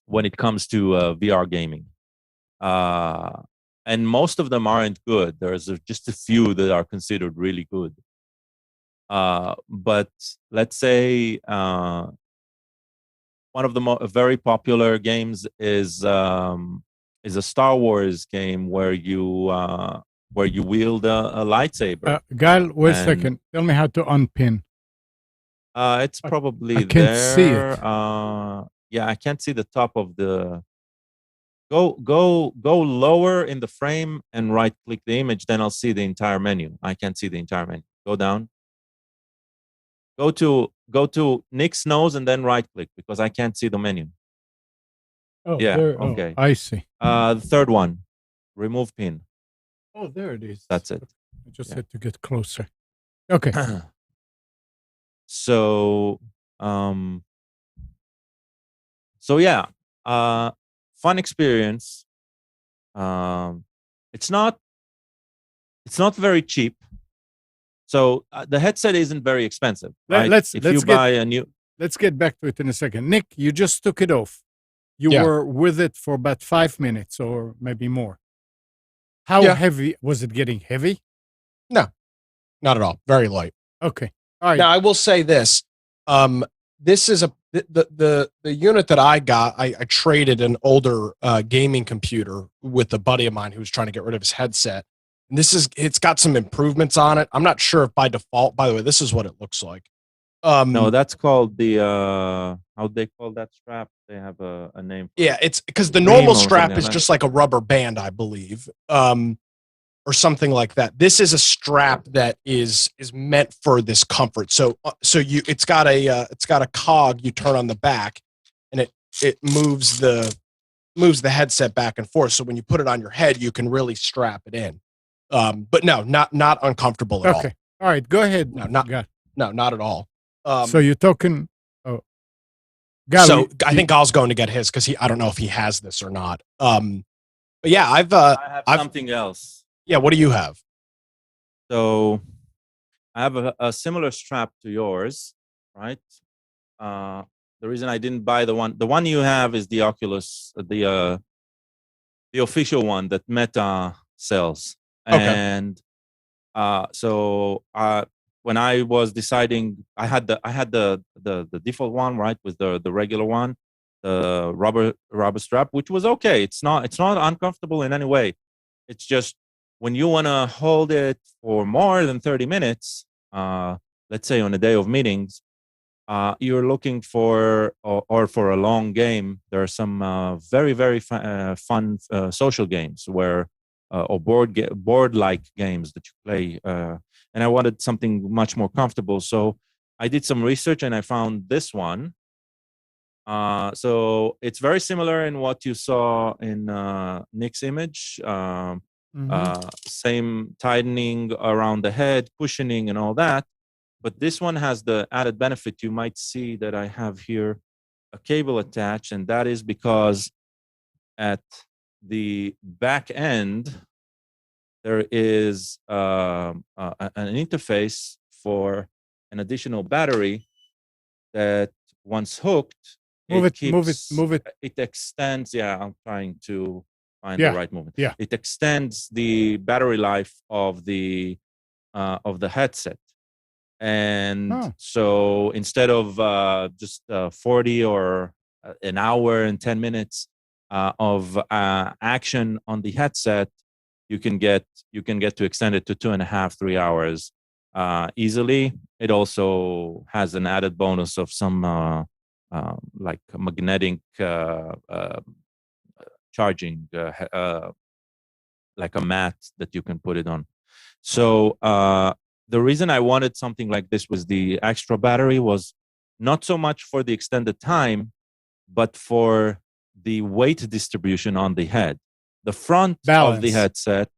when it comes to VR gaming, and most of them aren't good. There's just a few that are considered really good, but let's say one of the very popular games is a Star Wars game where you wield a lightsaber. Gal, wait a second. Tell me how to unpin. It's probably I can't see it. Yeah, I can't see the top of the. Go lower in the frame and right click the image. Then I'll see the entire menu. I can't see the entire menu. Go down. Go to Nick's nose and then right click, because I can't see the menu. Oh, yeah. There, okay. I see. The third one, remove pin. Oh, there it is. That's it. I just had to get closer. Okay. So yeah, fun experience. It's not very cheap. So the headset isn't very expensive. Right? Let's get back to it in a second. Nick, you just took it off. You were with it for about 5 minutes or maybe more. How heavy was it? Getting heavy? No, not at all. Very light. Okay. All right. Now I will say this. This is the unit that I got. I traded an older gaming computer with a buddy of mine who was trying to get rid of his headset. And it's got some improvements on it. I'm not sure if by default, by the way, this is what it looks like. No, that's called the how they call that strap? They have a name. Yeah, it's because the normal strap is just like a rubber band, I believe. or something like that. This is a strap that is meant for this comfort. So it's got a cog you turn on the back, and it moves the headset back and forth. So when you put it on your head, you can really strap it in. But no, not uncomfortable at all. Okay. All right. Go ahead. No, not at all. So you're talking. Oh, so I think Gal's going to get his because I don't know if he has this or not. But yeah, I have something else. Yeah, what do you have? So I have a similar strap to yours, right? The reason I didn't buy the one you have is the Oculus, the official one that Meta sells. Okay. And so when I was deciding, I had the default one, right, with the regular one, the rubber strap, which was okay. It's not uncomfortable in any way. It's just when you want to hold it for more than 30 minutes, let's say on a day of meetings, you're looking for, or for a long game. There are some very, very fun social games where, or board-like games that you play. And I wanted something much more comfortable. So I did some research and I found this one. So it's very similar in what you saw in Nick's image. Same tightening around the head, cushioning and all that. But this one has the added benefit. You might see that I have here a cable attached, and that is because at the back end, there is an interface for an additional battery that once hooked, move it. It extends. Yeah, I'm trying to find the right movement. Yeah, it extends the battery life of the headset. And so instead of just 40 or an hour and 10 minutes of action on the headset, you can get to extend it to 2.5, 3 hours easily. It also has an added bonus of some like magnetic charging, like a mat that you can put it on. So the reason I wanted something like this was the extra battery was not so much for the extended time, but for the weight distribution on the head. The front of the headset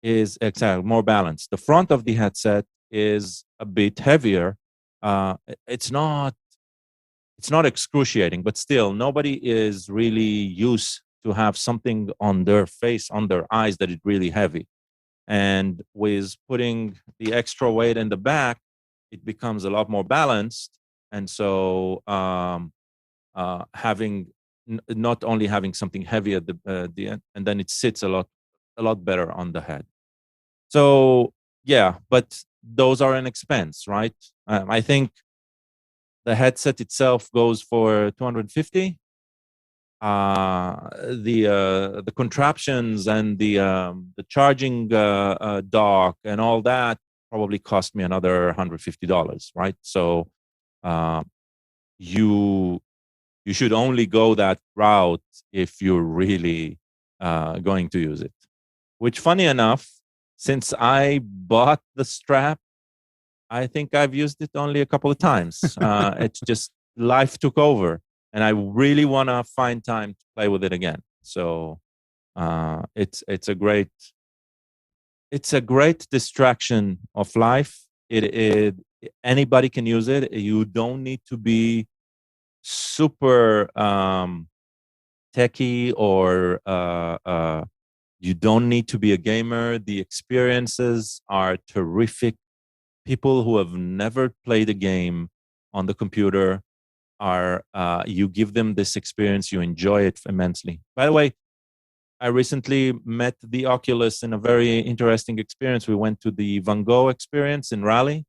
is more balanced. The front of the headset is a bit heavier. It's not excruciating, but still, nobody is really used to have something on their face, on their eyes, that is really heavy. And with putting the extra weight in the back, it becomes a lot more balanced. And so not only having something heavy at the end, and then it sits a lot better on the head. So yeah, but those are an expense, right? I think the headset itself goes for $250. The contraptions and the charging dock and all that probably cost me another $150, right? So you should only go that route if you're really going to use it. Which, funny enough, since I bought the strap, I think I've used it only a couple of times. It's just life took over. And I really want to find time to play with it again. So it's a great distraction of life. Anybody can use it. You don't need to be super techie, or you don't need to be a gamer. The experiences are terrific. People who have never played a game on the computer you give them this experience, you enjoy it immensely. By the way, I recently met the Oculus in a very interesting experience. We went to the Van Gogh experience in Raleigh,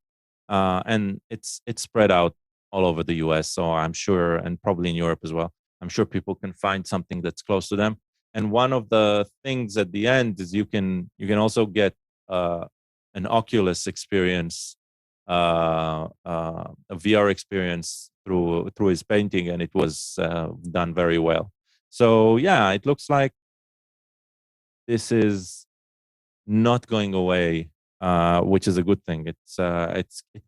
and it's spread out all over the US. So I'm sure, and probably in Europe as well, I'm sure people can find something that's close to them. And one of the things at the end is you can also get an Oculus experience, a VR experience through his painting, and it was done very well. So yeah, it looks like this is not going away, which is a good thing. It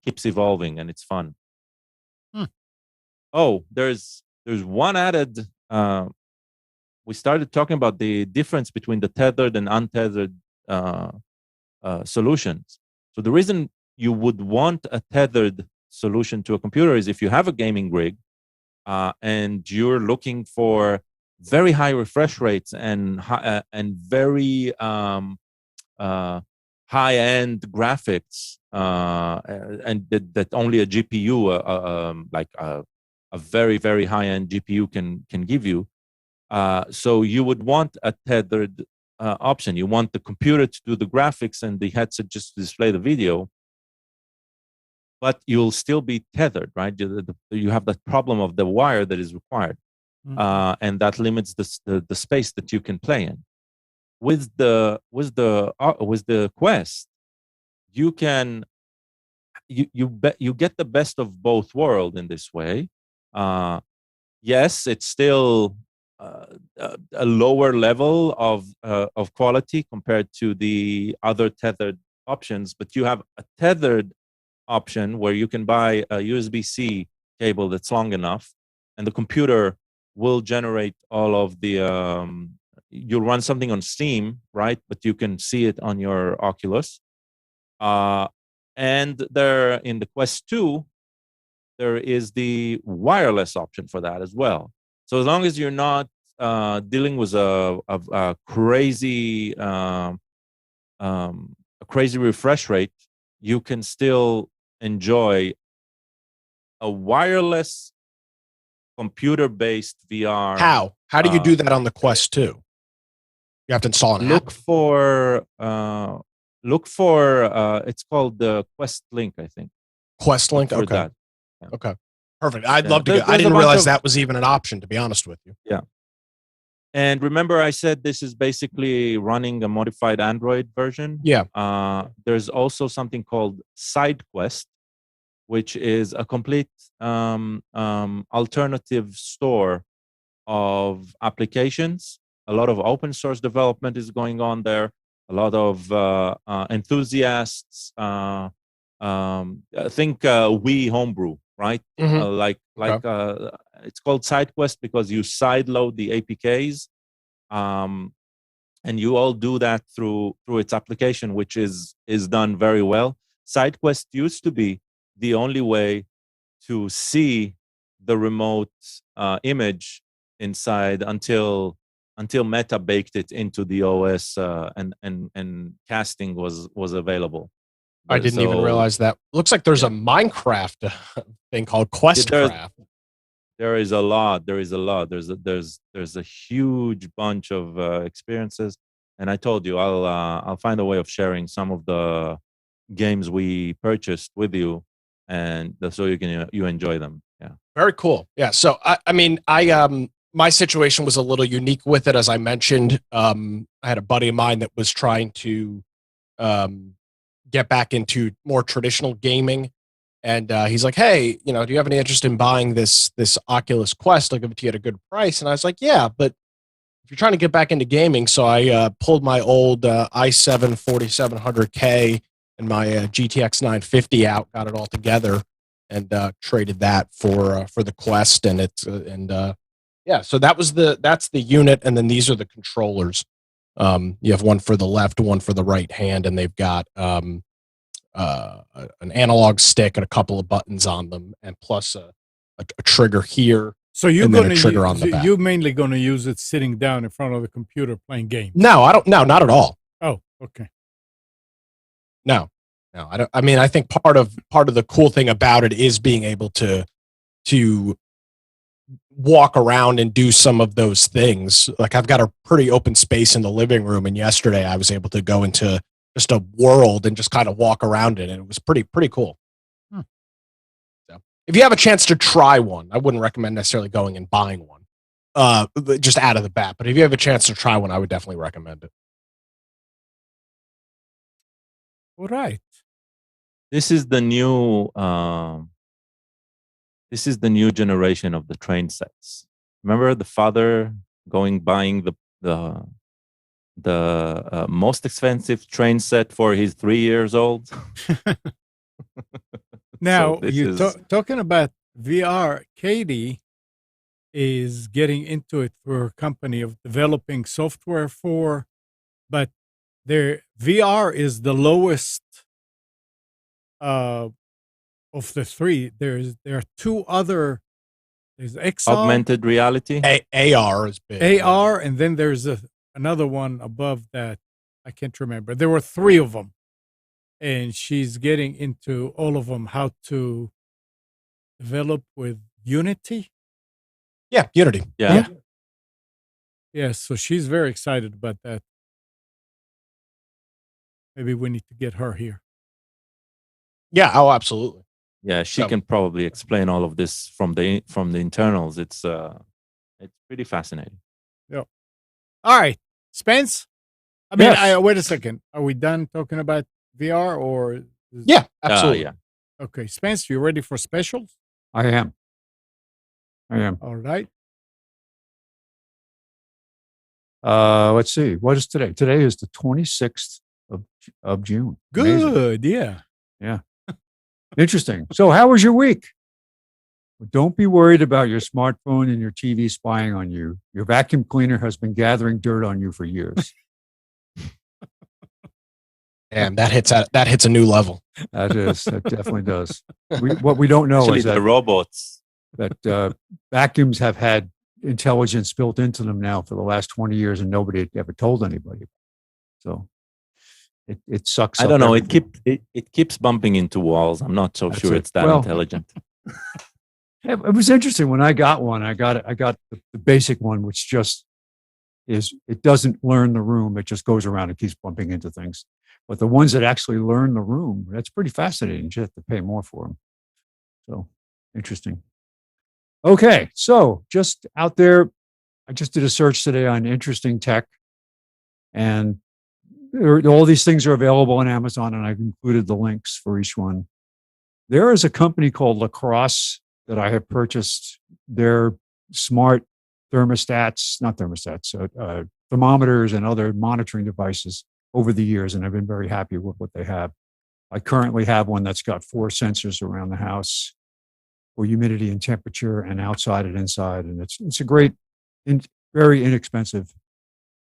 keeps evolving and it's fun. Oh, there's one added. We started talking about the difference between the tethered and untethered solutions. So the reason you would want a tethered solution to a computer is if you have a gaming rig and you're looking for very high refresh rates and very high-end graphics, and that only a GPU, like a very, very high-end GPU can give you. So you would want a tethered option. You want the computer to do the graphics and the headset just to display the video, but you'll still be tethered, right? You have that problem of the wire that is required, and that limits the space that you can play in. With the Quest, you can you get the best of both worlds in this way. Yes, it's still a lower level of quality compared to the other tethered options, but you have a tethered option where you can buy a USB-C cable that's long enough, and the computer will generate all of the you'll run something on Steam, right? But you can see it on your Oculus. And there in the Quest 2, there is the wireless option for that as well. So as long as you're not dealing with a crazy refresh rate, you can still enjoy a wireless computer-based VR. How do you do that on the Quest 2? You have to install an app. Look for it's called the Quest Link, I think. Quest Link, okay. That. Yeah. Okay. Perfect. I'd love to I didn't realize that was even an option, to be honest with you. Yeah. And remember I said this is basically running a modified Android version? Yeah. There's also something called SideQuest, which is a complete alternative store of applications. A lot of open source development is going on there. A lot of enthusiasts. I think we homebrew, right? Mm-hmm. It's called SideQuest because you sideload the APKs, and you all do that through its application, which is done very well. SideQuest used to be the only way to see the remote image inside until Meta baked it into the OS and casting was available. I didn't even realize that. Looks like there's a Minecraft thing called Questcraft. There is a lot. There's a huge bunch of experiences, and I told you I'll find a way of sharing some of the games we purchased with you, and so you enjoy them. Yeah. Very cool. Yeah. So I mean my situation was a little unique with it, as I mentioned. I had a buddy of mine that was trying to get back into more traditional gaming, and he's like, "Hey, do you have any interest in buying this Oculus Quest? I'll give it to you at a good price." And I was like, "Yeah, but if you're trying to get back into gaming," so I pulled my old i7 4700K and my GTX 950 out, got it all together, and traded that for the Quest, and yeah, so that's the unit, and then these are the controllers. You have one for the left, one for the right hand, and they've got an analog stick and a couple of buttons on them, and plus a trigger here. So you're mainly going to use it sitting down in front of the computer playing games? No, I don't. No, not at all. Oh, okay. No, I don't. I mean, I think part of the cool thing about it is being able to walk around and do some of those things. Like, I've got a pretty open space in the living room, and yesterday I was able to go into just a world and just kind of walk around it, and it was pretty cool. So if you have a chance to try one, I wouldn't recommend necessarily going and buying one just out of the bat, but if you have a chance to try one, I would definitely recommend it. All right. This is the new generation of the train sets. Remember the father buying the the most expensive train set for his 3 years old. Now, so talking about VR, Katie is getting into it through her company of developing software for, but their VR is the lowest of the three. There are two other. There's XR, augmented reality. AR is big. AR, and then there's another one above that. I can't remember. There were three of them, and she's getting into all of them. How to develop with Unity. Yeah, Unity. Yeah. Yeah, so she's very excited about that. Maybe we need to get her here. Yeah, oh, absolutely. Yeah, she can probably explain all of this from the internals. It's pretty fascinating. Yeah. All right, Spence. I mean, wait a second. Are we done talking about VR or? Yeah, absolutely. Yeah. Okay, Spence, you ready for specials? I am. All right. Let's see. What is today? Today is the 26th of June. Good. Amazing. Yeah. Interesting. So how was your week? Well, don't be worried about your smartphone and your TV spying on you. Your vacuum cleaner has been gathering dirt on you for years. Damn, that hits a new level. That definitely does. What we don't know Actually, is that the robots. That vacuums have had intelligence built into them now for the last 20 years, and nobody had ever told anybody. So it sucks. I don't know. It keeps bumping into walls. I'm not so sure it's that intelligent. It was interesting when I got one. I got the basic one, which just is, it doesn't learn the room. It just goes around and keeps bumping into things. But the ones that actually learn the room, that's pretty fascinating. You just have to pay more for them. So interesting. Okay, so just out there, I just did a search today on interesting tech, and all these things are available on Amazon, and I've included the links for each one. There is a company called Lacrosse that I have purchased their smart thermostats, thermometers and other monitoring devices over the years, and I've been very happy with what they have. I currently have one that's got 4 sensors around the house for humidity and temperature, and outside and inside, and it's a great, very inexpensive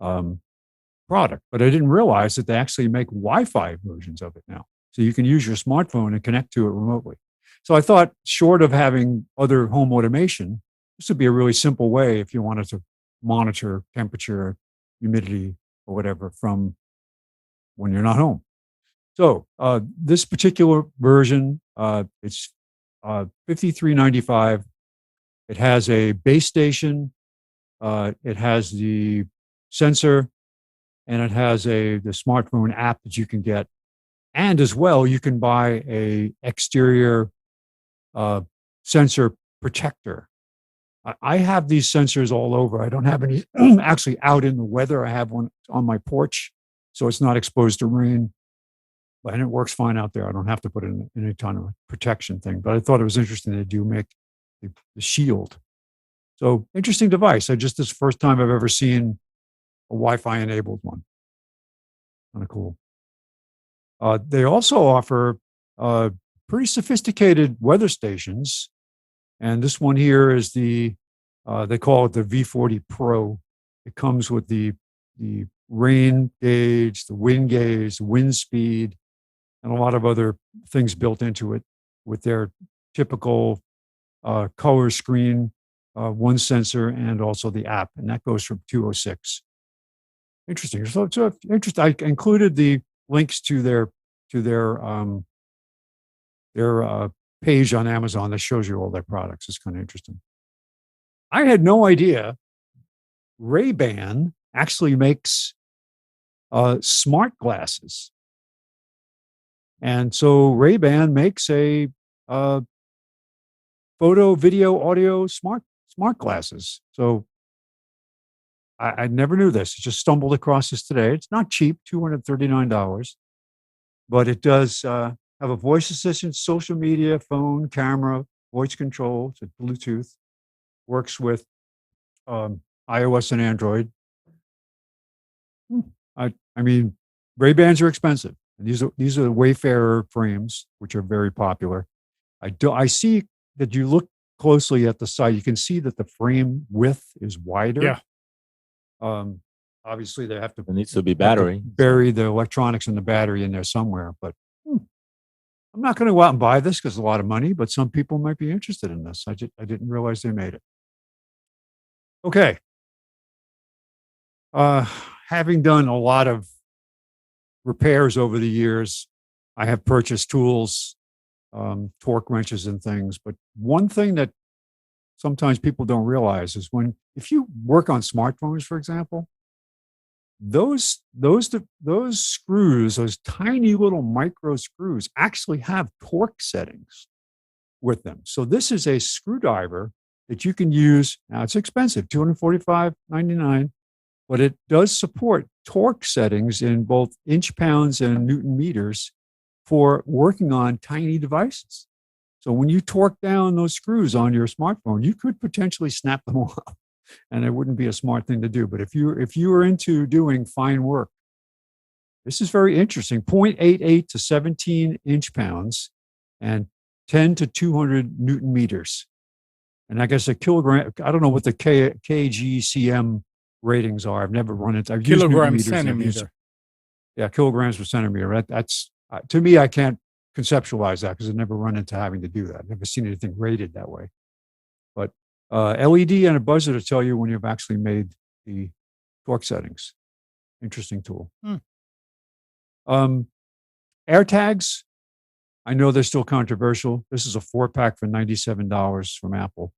product. But I didn't realize that they actually make Wi-Fi versions of it now, so you can use your smartphone and connect to it remotely. So I thought, short of having other home automation, this would be a really simple way if you wanted to monitor temperature, humidity, or whatever from when you're not home. So this particular version, it's $53.95. It has a base station. It has the sensor, and it has the smartphone app that you can get. And as well, you can buy a exterior sensor protector. I have these sensors all over. I don't have any actually out in the weather. I have one on my porch, so it's not exposed to rain. And it works fine out there. I don't have to put it in any kind of protection thing. But I thought it was interesting they do make the shield. So interesting device. This is the first time I've ever seen a Wi-Fi enabled one. Kind of cool. They also offer pretty sophisticated weather stations. And this one here is they call it the V40 Pro. It comes with the rain gauge, the wind gauge, the wind speed, and a lot of other things built into it with their typical color screen, one sensor, and also the app. And that goes from $206. Interesting. So interesting. I included the links to their page on Amazon that shows you all their products. It's kind of interesting. I had no idea Ray-Ban actually makes smart glasses. And so Ray-Ban makes a photo, video, audio smart glasses. So I never knew this. I just stumbled across this today. It's not cheap, $239, but it does have a voice assistant, social media, phone, camera, voice control. It's a Bluetooth. Works with iOS and Android. I mean, Ray-Bans are expensive. And these are the Wayfarer frames, which are very popular. I see that you look closely at the site, you can see that the frame width is wider. Yeah. Obviously, they have to. It needs to be battery. Bury the electronics and the battery in there somewhere. But I'm not going to go out and buy this because it's a lot of money. But some people might be interested in this. I didn't realize they made it. Okay. Having done a lot of repairs over the years, I have purchased tools, torque wrenches and things. But one thing that sometimes people don't realize is if you work on smartphones, for example, those screws, those tiny little micro screws, actually have torque settings with them. So this is a screwdriver that you can use. Now it's expensive, $245.99, but it does support torque settings in both inch pounds and Newton meters for working on tiny devices. So when you torque down those screws on your smartphone, you could potentially snap them off, and it wouldn't be a smart thing to do. But if you are into doing fine work, this is very interesting. 0.88 to 17 inch pounds and 10 to 200 Newton meters. And I guess a kilogram, I don't know what the kgcm ratings are. I've never run into. I've used kilogram centimeter. Yeah, kilograms per centimeter. That's to me, I can't conceptualize that because I've never run into having to do that. I've never seen anything rated that way. But LED and a buzzer to tell you when you've actually made the torque settings. Interesting tool. AirTags, I know they're still controversial. This is a 4-pack for $97 from Apple.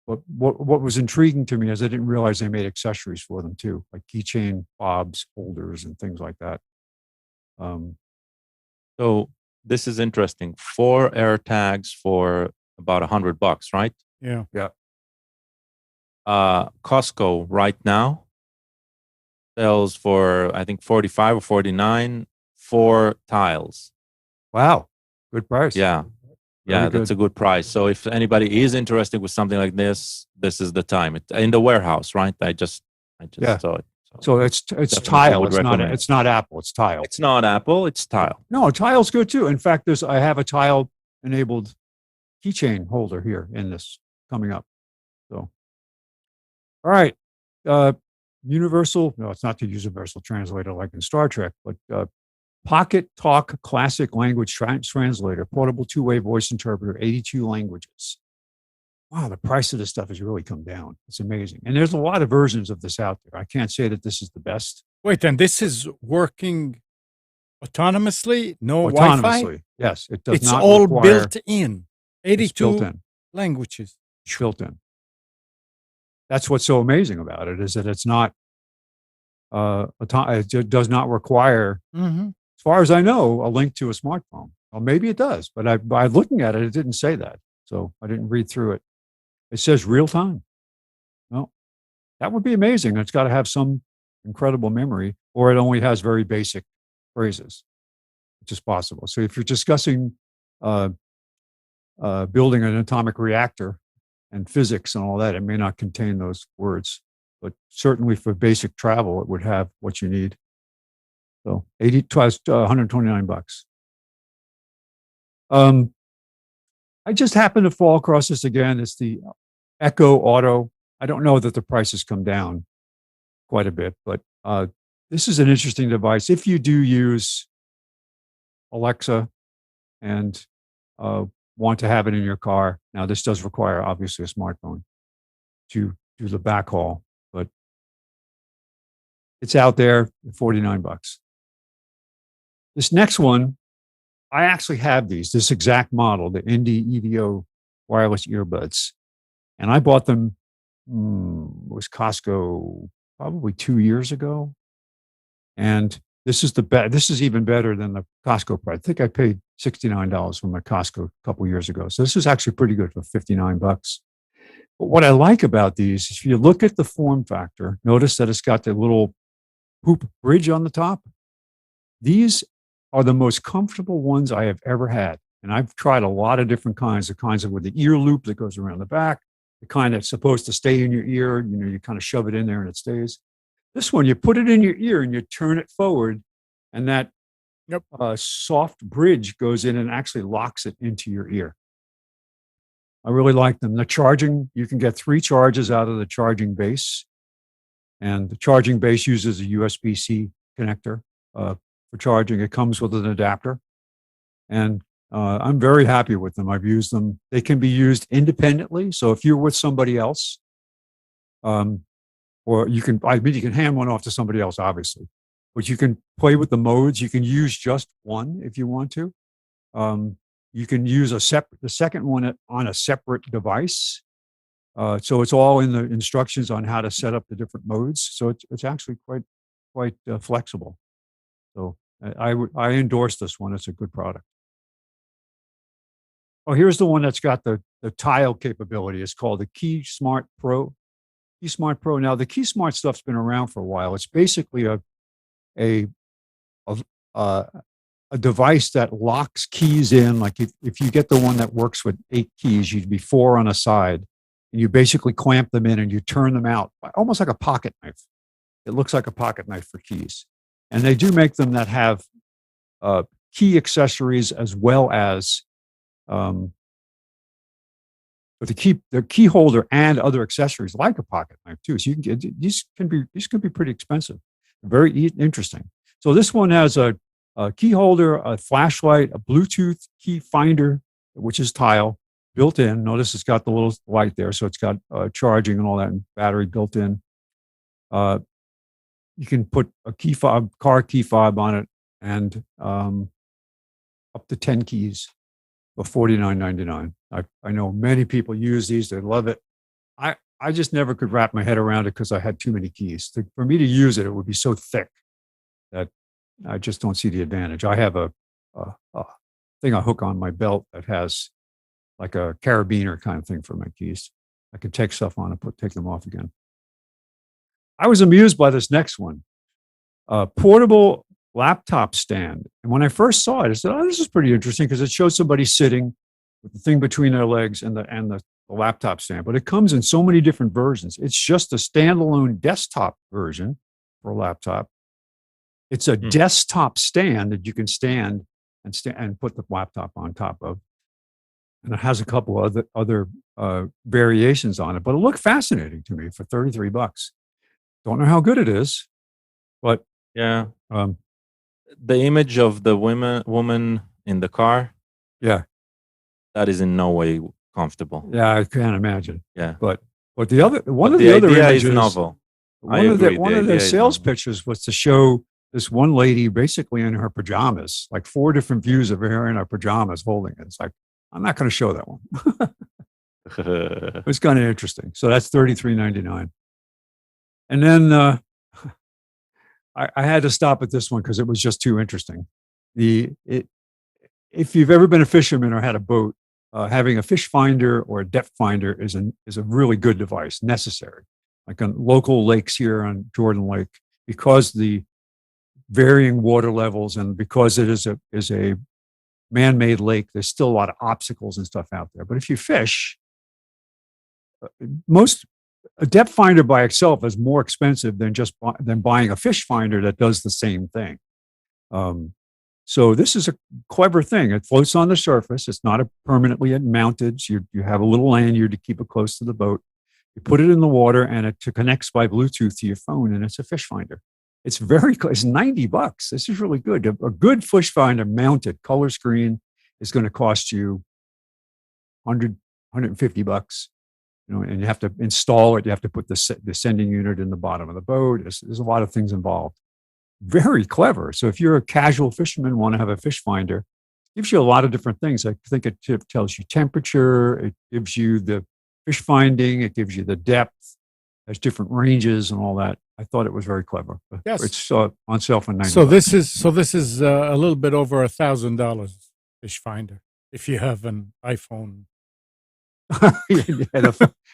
But what was intriguing to me is I didn't realize they made accessories for them too, like keychain fobs, holders, and things like that. So this is interesting. 4 AirTags for about $100, right? Yeah. Yeah. Costco right now sells for, I think, 45 or 49, 4 tiles. Wow. Good price. Yeah. Yeah, that's a good price. So if anybody is interested with something like this, this is the time. In the warehouse, right? I just saw it. So it's tile. It's not Apple. It's tile. It's not Apple. It's tile. No, tile's good too. In fact, I have a tile enabled keychain holder here in this coming up. So, all right. Universal. No, it's not the universal translator like in Star Trek, but Pocket Talk Classic Language Translator, portable two-way voice interpreter, 82 languages. Wow, the price of this stuff has really come down. It's amazing. And there's a lot of versions of this out there. I can't say that this is the best. Wait, and this is working autonomously? No autonomously, Wi-Fi? Yes, it does it's not all require, built in. 82 built in. languages. It's built in. That's what's so amazing about it, is that it's not, it does not require, as far as I know, a link to a smartphone. Well, maybe it does, but by looking at it, it didn't say that. So I didn't read through it. It says real time. Well, that would be amazing. It's got to have some incredible memory, or it only has very basic phrases, which is possible. So if you're discussing building an atomic reactor and physics and all that, it may not contain those words, but certainly for basic travel, it would have what you need. So $129. I just happened to fall across this again. It's the Echo Auto. I don't know that the price has come down quite a bit, but this is an interesting device. If you do use Alexa and want to have it in your car, now this does require obviously a smartphone to do the backhaul, but it's out there, $49. This next one, I actually have this exact model, the Indie EVO wireless earbuds. And I bought them, it was Costco probably 2 years ago. And this is this is even better than the Costco price. I think I paid $69 for my Costco a couple years ago. So this is actually pretty good for $59. But what I like about these is if you look at the form factor, notice that it's got the little hoop bridge on the top. These are the most comfortable ones I have ever had. And I've tried a lot of different kinds, the kinds of with the ear loop that goes around the back, the kind that's supposed to stay in your ear, you kind of shove it in there and it stays. This one, you put it in your ear and you turn it forward and that soft bridge goes in and actually locks it into your ear. I really like them. The charging, you can get 3 charges out of the charging base, and the charging base uses a USB-C connector for charging. It comes with an adapter, and I'm very happy with them. I've used them. They can be used independently. So if you're with somebody else, or you can hand one off to somebody else, obviously, but you can play with the modes. You can use just one if you want to. You can use the second one on a separate device. So it's all in the instructions on how to set up the different modes. So it's actually quite flexible. So I endorse this one. It's a good product. Oh, here's the one that's got the tile capability. It's called the Key Smart Pro. Key Smart Pro. Now the Key Smart stuff's been around for a while. It's basically a device that locks keys in. Like if you get the one that works with 8 keys, you'd be 4 on a side, and you basically clamp them in and you turn them out, almost like a pocket knife. It looks like a pocket knife for keys. And they do make them that have key accessories as well as but the key holder and other accessories like a pocket knife too. So you can get these can be pretty expensive, very interesting. So this one has a key holder, a flashlight, a Bluetooth key finder, which is tile built in. Notice it's got the little light there, so it's got charging and all that, and battery built in. You can put a key fob, car key fob on it, and up to 10 keys for $49.99. I know many people use these; they love it. I just never could wrap my head around it because I had too many keys. For me to use it, it would be so thick that I just don't see the advantage. I have a thing I hook on my belt that has like a carabiner kind of thing for my keys. I can take stuff on and take them off again. I was amused by this next one, portable laptop stand. And when I first saw it, I said, "Oh, this is pretty interesting," because it shows somebody sitting with the thing between their legs and the laptop stand. But it comes in so many different versions. It's just a standalone desktop version for a laptop. It's a desktop stand that you can stand and put the laptop on top of. And it has a couple other variations on it, but it looked fascinating to me for $33. Don't know how good it is, but yeah. The image of the woman in the car, that is in no way comfortable. Yeah, I can't imagine. Yeah, but the other one of the other images is novel. One of the sales pitches was to show this one lady basically in her pajamas, like 4 different views of her in her pajamas holding it. It's like, I'm not going to show that one. It's kind of interesting. So that's $33.99. And then I had to stop at this one because it was just too interesting. If you've ever been a fisherman or had a boat, having a fish finder or a depth finder is a really good device, necessary. Like on local lakes here on Jordan Lake, because the varying water levels and because it is a man-made lake, there's still a lot of obstacles and stuff out there. But if you fish, a depth finder by itself is more expensive than buying a fish finder that does the same thing. So this is a clever thing. It floats on the surface. It's not permanently mounted. So you have a little lanyard to keep it close to the boat. You put it in the water, and it connects by Bluetooth to your phone, and it's a fish finder. It's it's $90. This is really good. A good fish finder mounted color screen is going to cost you $150. And you have to install it. You have to put the sending unit in the bottom of the boat. There's a lot of things involved. Very clever. So if you're a casual fisherman, want to have a fish finder, it gives you a lot of different things. I think it tells you temperature. It gives you the fish finding. It gives you the depth. There's different ranges and all that. I thought it was very clever. Yes. It's on sale for $90. So this is a little bit over $1,000 fish finder if you have an iPhone.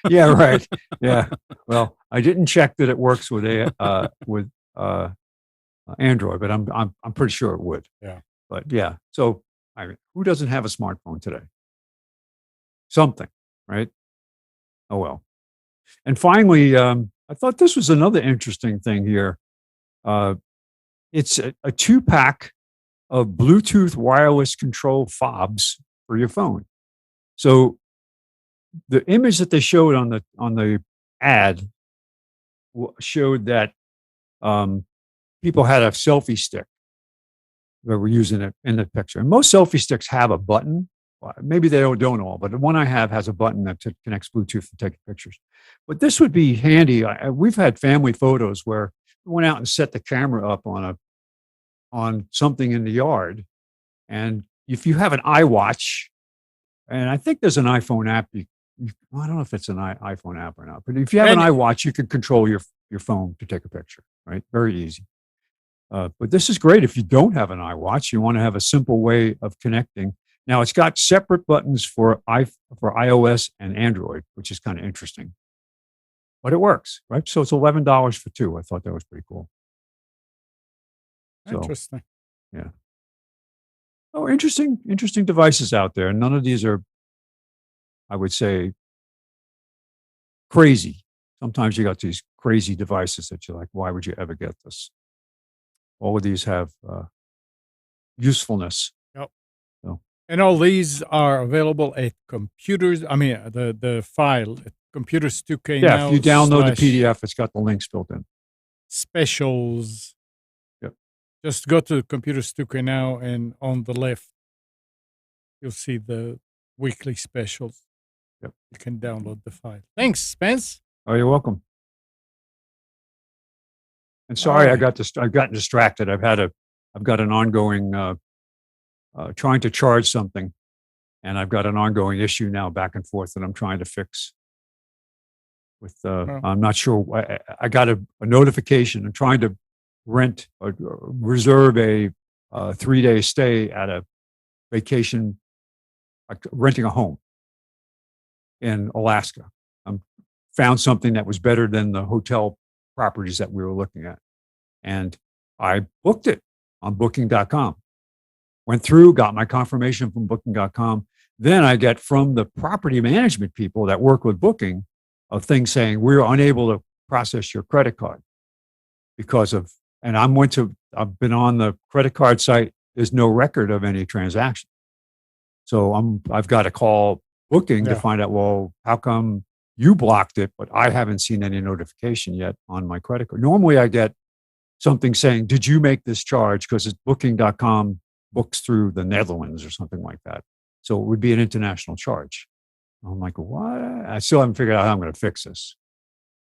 Yeah, right. Yeah. Well, I didn't check that it works with Android, but I'm pretty sure it would. Yeah. But yeah. So who doesn't have a smartphone today? Something, right? Oh well. And finally, I thought this was another interesting thing here. It's a 2-pack of Bluetooth wireless control fobs for your phone. So the image that they showed on the ad showed that people had a selfie stick that were using it in the picture. And most selfie sticks have a button. Maybe they don't all, but the one I have has a button that connects Bluetooth to take pictures. But this would be handy. We've had family photos where we went out and set the camera up on something in the yard. And if you have an iWatch, and I think there's an iPhone app, I don't know if it's an iPhone app or not, but if you have an iWatch, you can control your phone to take a picture, right? Very easy. But this is great if you don't have an iWatch. You want to have a simple way of connecting. Now, it's got separate buttons for iOS and Android, which is kind of interesting. But it works, right? So it's $11 for 2. I thought that was pretty cool. So, interesting. Yeah. Oh, interesting devices out there. None of these are, I would say, crazy. Sometimes you got these crazy devices that you're like, why would you ever get this? All of these have usefulness. Yep. So. And all these are available at computers. I mean, the file at Computers 2K yeah, now. If you download the PDF, it's got the links built in. Specials. Yep. Just go to Computers 2K now, and on the left, you'll see the weekly specials. Yep. You can download the file. Thanks, Spence. Oh, you're welcome. And sorry, I've gotten distracted. I've got an ongoing trying to charge something, and I've got an ongoing issue now back and forth that I'm trying to fix. With I'm not sure. I got a notification. I'm trying to rent or reserve a 3-day stay at a vacation, renting a home in Alaska. Found something that was better than the hotel properties that we were looking at. And I booked it on booking.com. Went through, got my confirmation from booking.com. Then I get from the property management people that work with Booking a thing saying, we're unable to process your credit card because of, and I've been on the credit card site. There's no record of any transaction. So I've got to call Booking to find out, well, how come you blocked it, but I haven't seen any notification yet on my credit card. Normally I get something saying, did you make this charge? Because it's booking.com books through the Netherlands or something like that. So it would be an international charge. I'm like, what? I still haven't figured out how I'm going to fix this.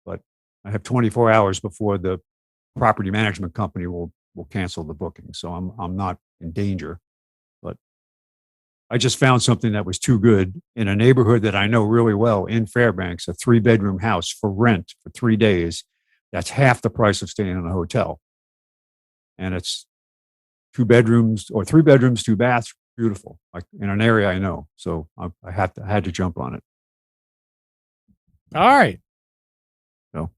But I have 24 hours before the property management company will cancel the booking. So I'm not in danger. But I just found something that was too good in a neighborhood that I know really well in Fairbanks, a 3-bedroom house for rent for 3 days. That's half the price of staying in a hotel. And it's 2 bedrooms or 3 bedrooms, 2 baths, beautiful, like in an area I know. So I had to jump on it. All right. So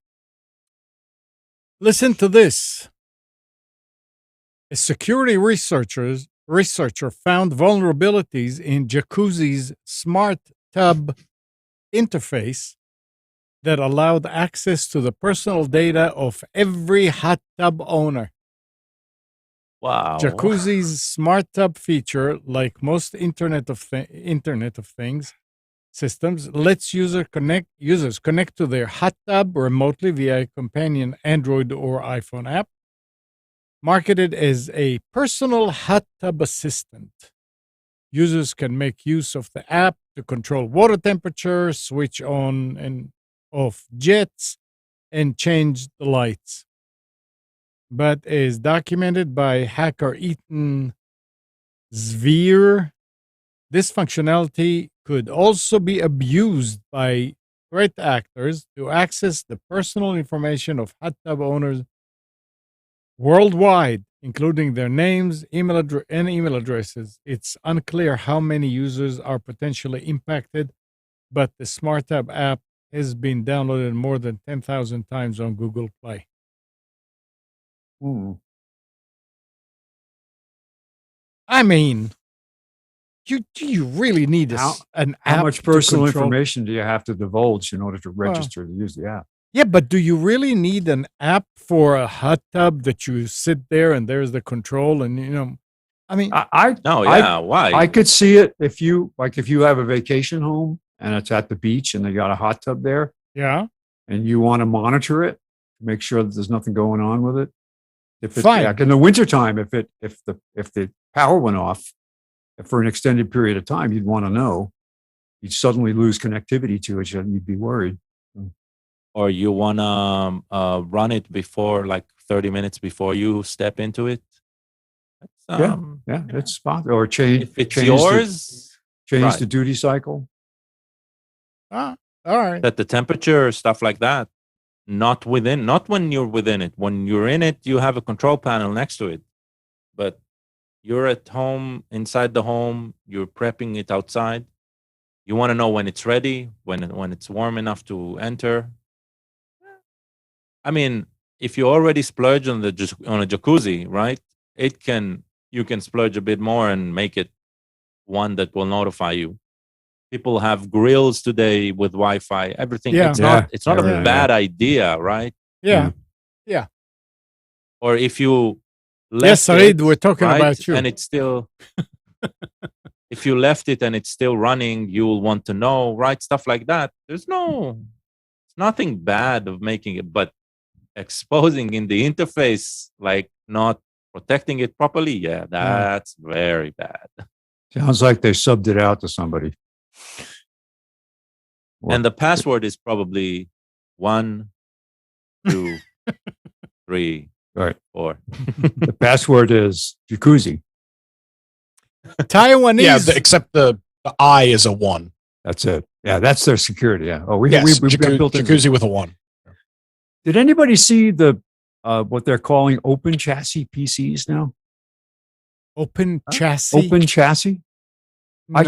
listen to this. A security researcher found vulnerabilities in Jacuzzi's smart tub interface that allowed access to the personal data of every hot tub owner. Wow. Jacuzzi's smart tub feature, like most Internet of Things systems, lets users connect to their hot tub remotely via a companion Android or iPhone app. Marketed as a personal hot tub assistant, users can make use of the app to control water temperature, switch on and off jets, and change the lights. But as documented by hacker Ethan Zveer, this functionality could also be abused by threat actors to access the personal information of hot tub owners worldwide, including their names, email addresses. It's unclear how many users are potentially impacted, but the Smart Tub app has been downloaded more than 10,000 times on Google Play. I mean, do you really need an app? How much personal information do you have to divulge in order to register to use the app? Yeah, but do you really need an app for a hot tub that you sit there and there's the control and I mean, why? I could see it if you have a vacation home and it's at the beach and they got a hot tub there. Yeah. And you want to monitor it, make sure that there's nothing going on with it. If it's Fine. like in the wintertime, if the power went off for an extended period of time, you'd want to know. You'd suddenly lose connectivity to it, and you'd be worried. Or you want to run it before, like 30 minutes before you step into it. That's spot. Or change. If it's yours, change the duty cycle. All right. Set the temperature, stuff like that. Not when you're within it. When you're in it, you have a control panel next to it. But you're at home, inside the home, you're prepping it outside. You want to know when it's ready, when it's warm enough to enter. I mean, if you already splurge on a jacuzzi, right? You can splurge a bit more and make it one that will notify you. People have grills today with Wi-Fi. Everything. Yeah. It's not a bad idea, right? Yeah. Yeah. Or if you Sarid, we're talking about you. And it's still if you left it and it's still running, you will want to know, right? Stuff like that. It's nothing bad of making it, but exposing in the interface, like not protecting it properly, that's very bad. Sounds like they subbed it out to somebody. And the password is probably 1, 2, 3, right, 4. The password is jacuzzi. Taiwanese. Yeah, except the I is a 1. That's it. Yeah, that's their security. Yeah. Oh, we built jacuzzi with a 1. Did anybody see the what they're calling open chassis PCs now? Open chassis. Open chassis. No.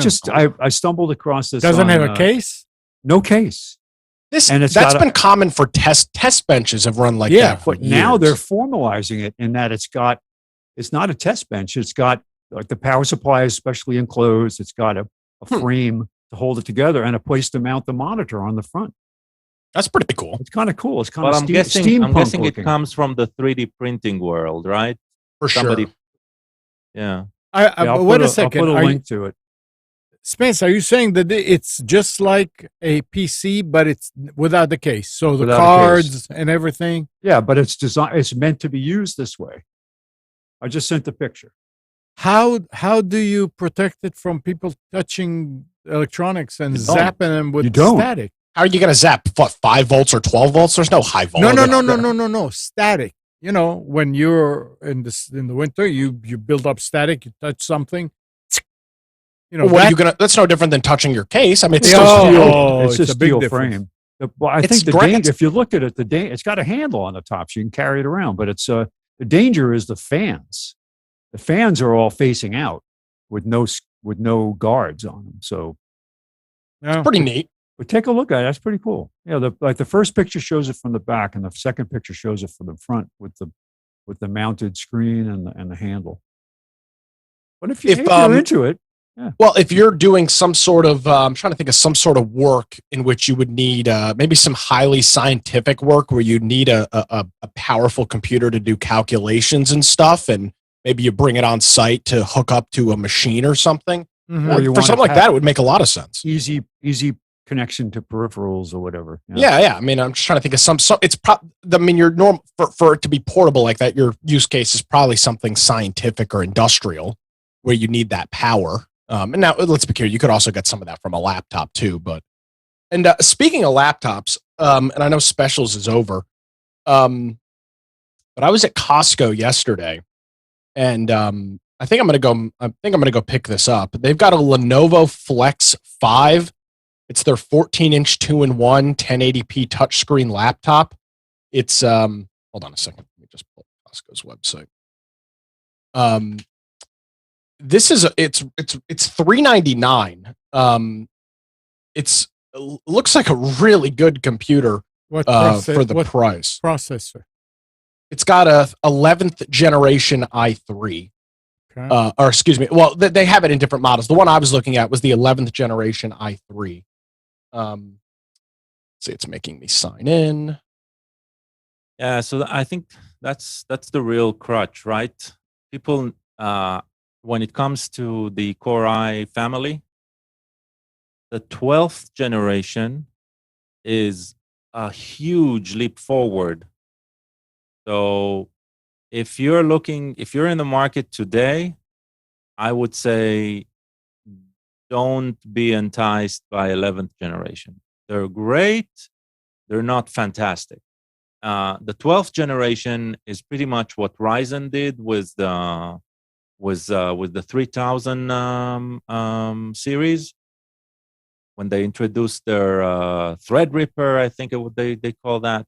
I stumbled across this. Doesn't have a case. No case. That's been common for test benches have run like that. But now they're formalizing it in that it's not a test bench. It's got like the power supply is specially enclosed. It's got a frame to hold it together and a place to mount the monitor on the front. That's pretty cool. It's kind of cool. It's kind well, of I'm guessing looking. It comes from the 3D printing world, right? For sure. Yeah. Wait a second. I'll put a link to it. Spence, are you saying that it's just like a PC, but it's without the case? So the cards and everything? Yeah, but it's meant to be used this way. I just sent the picture. How do you protect it from people touching electronics and zapping them with static? How are you going to zap? What, 5 volts or 12 volts? There's no high voltage. No. Static. When you're in the winter, you build up static. You touch something. What are you gonna? That's no different than touching your case. I mean, it's still steel. It's just a steel frame. Well, I think if you look at it, it's got a handle on the top, so you can carry it around. But it's the danger is the fans. The fans are all facing out with no guards on them. So it's pretty neat. But take a look at it. That's pretty cool. Yeah, the first picture shows it from the back, and the second picture shows it from the front with the mounted screen and the handle. But if you're into it. Yeah. Well, if you're doing some sort of, I'm trying to think of some sort of work in which you would need maybe some highly scientific work where you need a powerful computer to do calculations and stuff, and maybe you bring it on site to hook up to a machine or something. Mm-hmm. Or for something like that, it would make a lot of sense. Easy connection to peripherals or whatever. Yeah. I mean, I'm just trying to think of it's your norm for it to be portable like that. Your use case is probably something scientific or industrial where you need that power. And now let's be clear, you could also get some of that from a laptop too. But speaking of laptops, and I know specials is over, but I was at Costco yesterday, and I think I'm gonna go pick this up. They've got a Lenovo Flex 5. It's their 14-inch 2-in-1 1080p touchscreen laptop. It's hold on a second, let me just pull up Costco's website. This is it's $399. It looks like a really good computer for the price. Processor? It's got a 11th generation i3. Okay. Or excuse me. Well, they have it in different models. The one I was looking at was the 11th generation i3. See, it's making me sign in. Yeah, so I think that's the real crutch, right? People, when it comes to the Core i family, the 12th generation is a huge leap forward. So if you're in the market today, I would say don't be enticed by 11th generation. They're great. They're not fantastic. The 12th generation is pretty much what Ryzen did with the 3000 series when they introduced their Threadripper. I think they call that.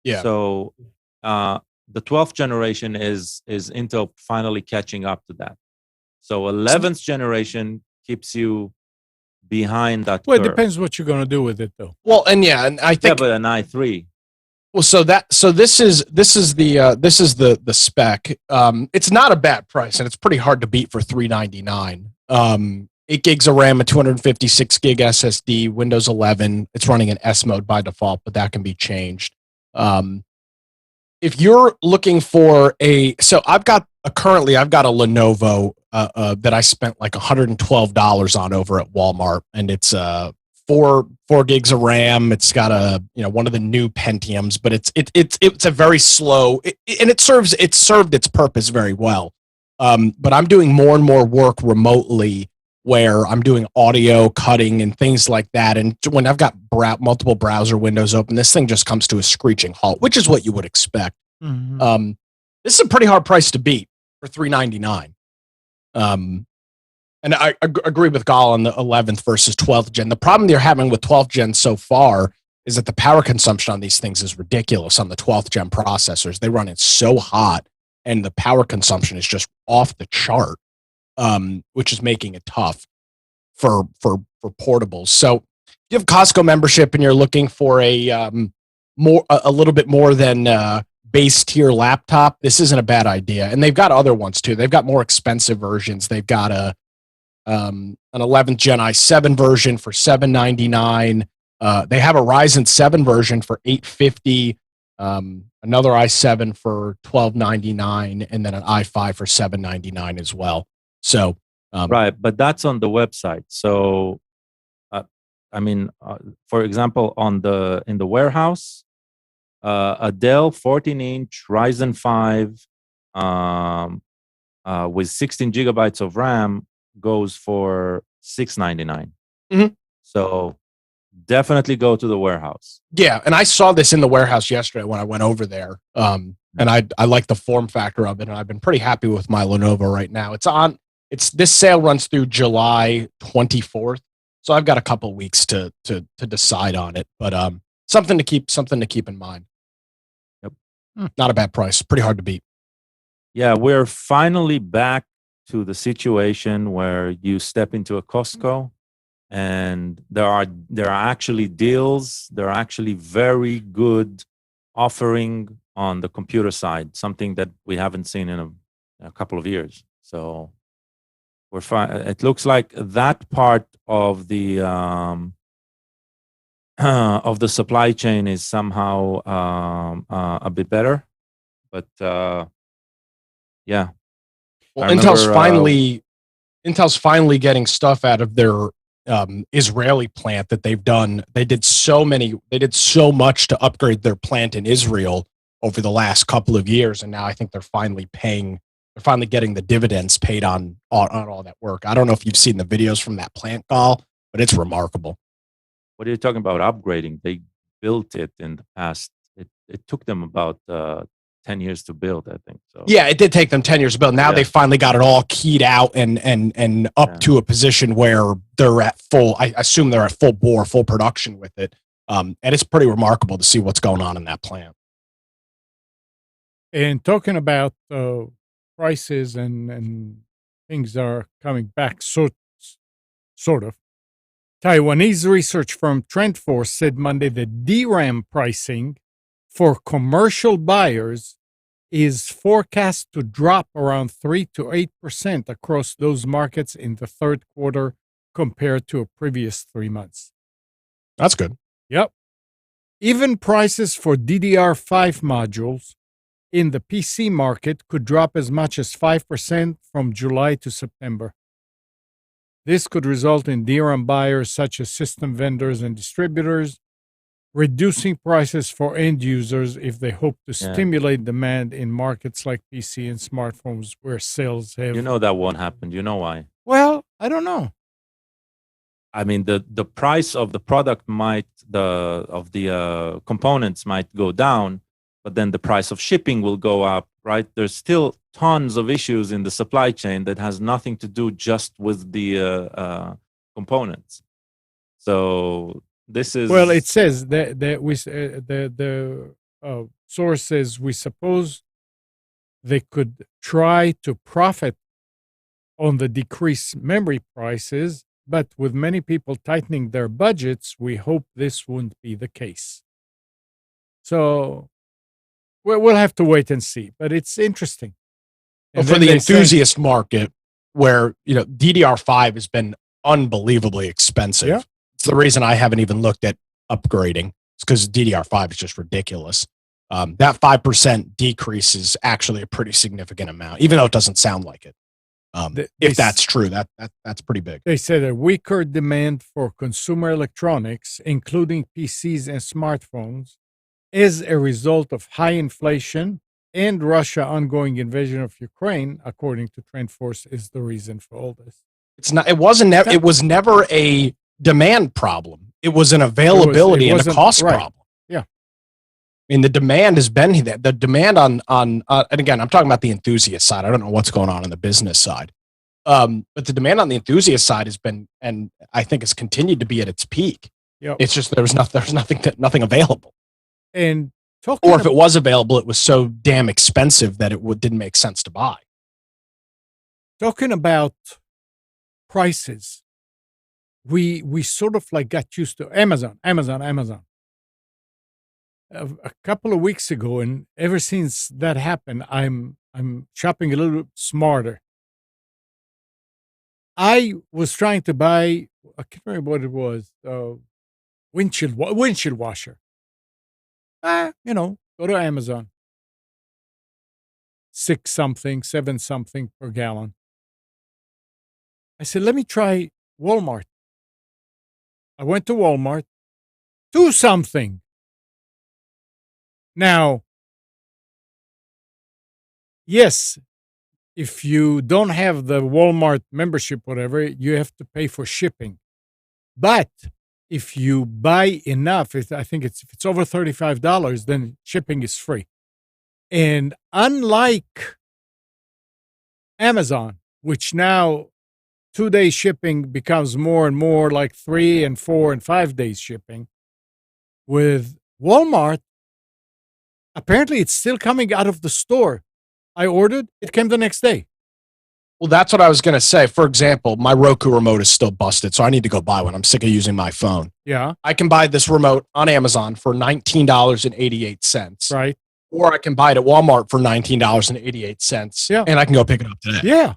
Yeah. So the 12th generation is Intel finally catching up to that. So 11th generation keeps you behind that. Well, curve. It depends what you're going to do with it, though. Well, and I think but an i3. Well, so this is the spec. It's not a bad price, and it's pretty hard to beat for $399. 8 gigs of RAM, a 256 gig SSD, Windows 11. It's running in S mode by default, but that can be changed. If you're looking for I've got a Lenovo that I spent like $112 on over at Walmart, and it's 4 gigs of RAM. It's got one of the new Pentiums, but it's a very slow, and it served its purpose very well. But I'm doing more and more work remotely where I'm doing audio cutting and things like that. And when I've got multiple browser windows open, this thing just comes to a screeching halt, which is what you would expect. Mm-hmm. This is a pretty hard price to beat for $399. And I agree with Gal on the 11th versus 12th gen. The problem they're having with 12th gen so far is that the power consumption on these things is ridiculous on the 12th gen processors. They run it so hot, and the power consumption is just off the chart, which is making it tough for portables. So if you have Costco membership and you're looking for a little bit more than base tier laptop, this isn't a bad idea. And they've got other ones too. They've got more expensive versions. They've got an 11th Gen i7 version for $799. They have a Ryzen 7 version for $850. Another i7 for $1299, and then an i5 for $799 as well. So right, but that's on the website. So for example, in the warehouse, a Dell 14-inch Ryzen 5 with 16 gigabytes of RAM goes for $699. Mm-hmm. So definitely go to the warehouse. Yeah, and I saw this in the warehouse yesterday when I went over there. And I like the form factor of it, and I've been pretty happy with my Lenovo right now. This sale runs through July 24th, so I've got a couple weeks to decide on it. But something to keep in mind. Yep, not a bad price. Pretty hard to beat. Yeah, we're finally back to the situation where you step into a Costco and there are actually deals. There are actually very good offering on the computer side, something that we haven't seen in a couple of years. So we're fine. It looks like that part of the supply chain is somehow a bit better, but yeah. Well, Intel's finally getting stuff out of their Israeli plant that they've done. They did so much to upgrade their plant in Israel over the last couple of years, and now I think they're finally getting the dividends paid on all that work. I don't know if you've seen the videos from that plant, Gal, but it's remarkable. What are you talking about upgrading? They built it in the past. It took them about 10 years to build, I think. So yeah, it did take them 10 years to build. Now they finally got it all keyed out and up to a position where they're at full. I assume they're at full bore, full production with it. And it's pretty remarkable to see what's going on in that plant. And talking about prices and things are coming back, sort of. Taiwanese research firm TrendForce said Monday that DRAM pricing for commercial buyers is forecast to drop around 3 to 8% across those markets in the third quarter compared to a previous 3 months. That's good. Yep. Even prices for DDR5 modules in the PC market could drop as much as 5% from July to September. This could result in DRAM buyers such as system vendors and distributors reducing prices for end users if they hope to stimulate demand in markets like PC and smartphones where sales have... You know that won't happen. You know why? Well, I don't know. I mean, the price of the product might, the components might go down, but then the price of shipping will go up, right? There's still tons of issues in the supply chain that has nothing to do just with the components. So this is... Well, it says that we the source says we suppose they could try to profit on the decreased memory prices, but with many people tightening their budgets, we hope this won't be the case. So we'll have to wait and see, but it's interesting. Well, for the enthusiast market, where DDR5 has been unbelievably expensive. Yeah. It's the reason I haven't even looked at upgrading. It's because DDR5 is just ridiculous. That 5% decrease is actually a pretty significant amount, even though it doesn't sound like it. If that's true, that's pretty big. They said a weaker demand for consumer electronics, including PCs and smartphones, is a result of high inflation and Russia's ongoing invasion of Ukraine, according to TrendForce, is the reason for all this. It's not. It wasn't. It was never a demand problem. It was an availability and a cost problem. Yeah. I mean, the demand has been the demand on and again, I'm talking about the enthusiast side. I don't know what's going on the business side, but the demand on the enthusiast side has been, and I think it's continued to be at its peak. Yep. It's just there's nothing available. And or if it was available, it was so damn expensive that it didn't make sense to buy. Talking about prices, we sort of like got used to Amazon. A couple of weeks ago, and ever since that happened, I'm shopping a little smarter. I was trying to buy, I can't remember what it was, windshield washer. Go to Amazon. 6 something, 7 something per gallon. I said, let me try Walmart. I went to Walmart, 2 something. Now, yes, if you don't have the Walmart membership, whatever, you have to pay for shipping. But if you buy enough, I think if it's over $35, then shipping is free. And unlike Amazon, which now 2-day shipping becomes more and more like 3 and 4 and 5 days shipping, with Walmart, apparently it's still coming out of the store. I ordered, it came the next day. Well, that's what I was going to say. For example, my Roku remote is still busted, so I need to go buy one. I'm sick of using my phone. Yeah. I can buy this remote on Amazon for $19.88. Right. Or I can buy it at Walmart for $19.88. Yeah. And I can go pick it up today. Yeah.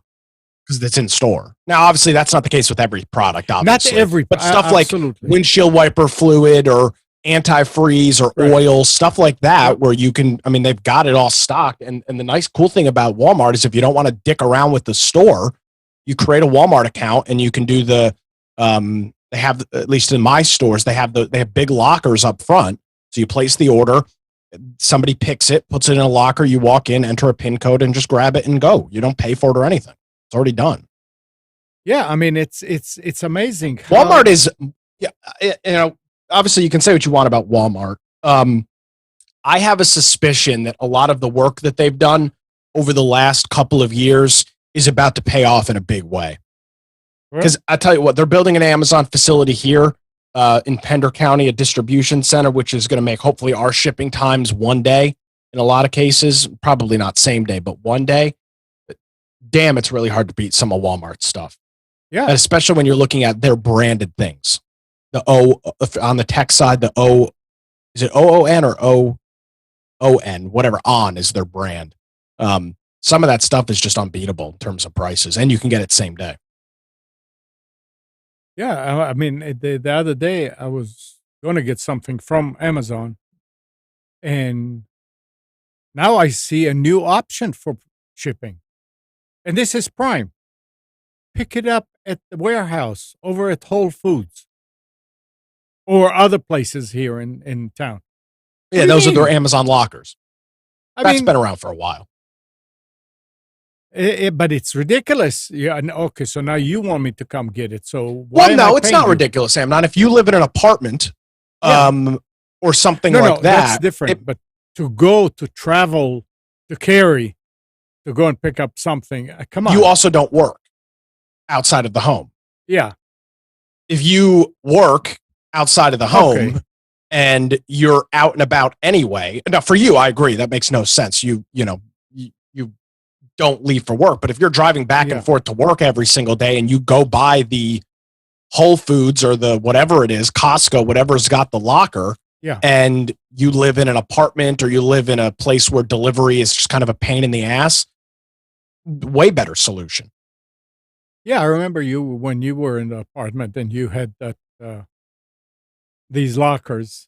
Because it's in store. Now, obviously, that's not the case with every product, obviously. Not every, but stuff like absolutely. windshield wiper fluid or antifreeze or oil, stuff like that, where you can, I mean, they've got it all stocked. And the nice, cool thing about Walmart is if you don't want to dick around with the store, you create a Walmart account and you can do they have, at least in my stores, they have big lockers up front. So you place the order, somebody picks it, puts it in a locker, you walk in, enter a PIN code and just grab it and go. You don't pay for it or anything. It's already done. Yeah. I mean, it's amazing. Walmart is, obviously you can say what you want about Walmart. I have a suspicion that a lot of the work that they've done over the last couple of years is about to pay off in a big way. Because I tell you what, they're building an Amazon facility here in Pender County, a distribution center, which is going to make hopefully our shipping times 1 day in a lot of cases, probably not same day, but 1 day. But damn, it's really hard to beat some of Walmart's stuff. Yeah. And especially when you're looking at their branded things. The O on the tech side, the O, is it OON or OON? Whatever, on is their brand. Some of that stuff is just unbeatable in terms of prices, and you can get it same day. Yeah, I mean, the other day I was going to get something from Amazon. And now I see a new option for shipping. And this is Prime. Pick it up at the warehouse over at Whole Foods or other places here in town. Yeah, those are their Amazon lockers. That's been around for a while. But it's ridiculous. Yeah. Okay, so now you want me to come get it. So no, it's not ridiculous, Sam. Not if you live in an apartment or something like that. That's different. But to travel, to carry, to go and pick up something, come on. You also don't work outside of the home. Yeah. If you work outside of the home and you're out and about anyway, now for you, I agree. That makes no sense. You don't leave for work. But if you're driving back and forth to work every single day and you go by the Whole Foods or the whatever it is, Costco, whatever's got the locker, and you live in an apartment or you live in a place where delivery is just kind of a pain in the ass, way better solution. Yeah, I remember you when you were in the apartment and you had that these lockers.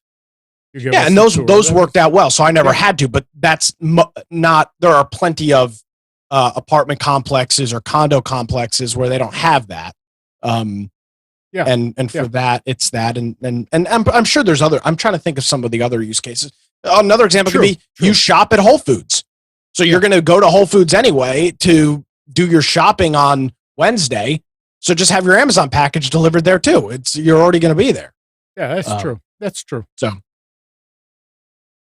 Yeah, and those worked out well, so I never had to. But that's not. There are plenty of apartment complexes or condo complexes where they don't have that. And for that, it's that, and I'm sure there's other. I'm trying to think of some of the other use cases. Another example could be you shop at Whole Foods, so you're going to go to Whole Foods anyway to do your shopping on Wednesday. So just have your Amazon package delivered there too. You're already going to be there. Yeah, that's true. That's true. So,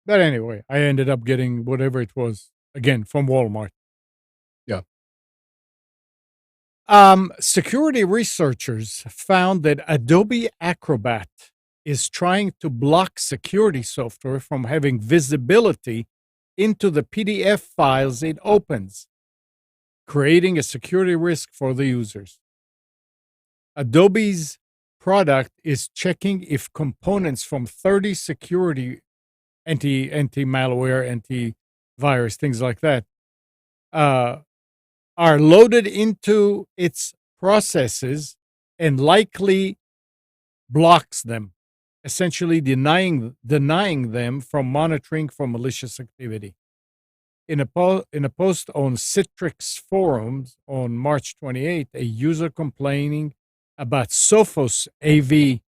but anyway, I ended up getting whatever it was again from Walmart. Yeah. Security researchers found that Adobe Acrobat is trying to block security software from having visibility into the PDF files it opens, creating a security risk for the users. Adobe's product is checking if components from 30 security anti-malware, anti-virus, things like that, are loaded into its processes and likely blocks them, essentially denying them from monitoring for malicious activity. In a post on Citrix forums on March 28, a user complaining about Sophos AV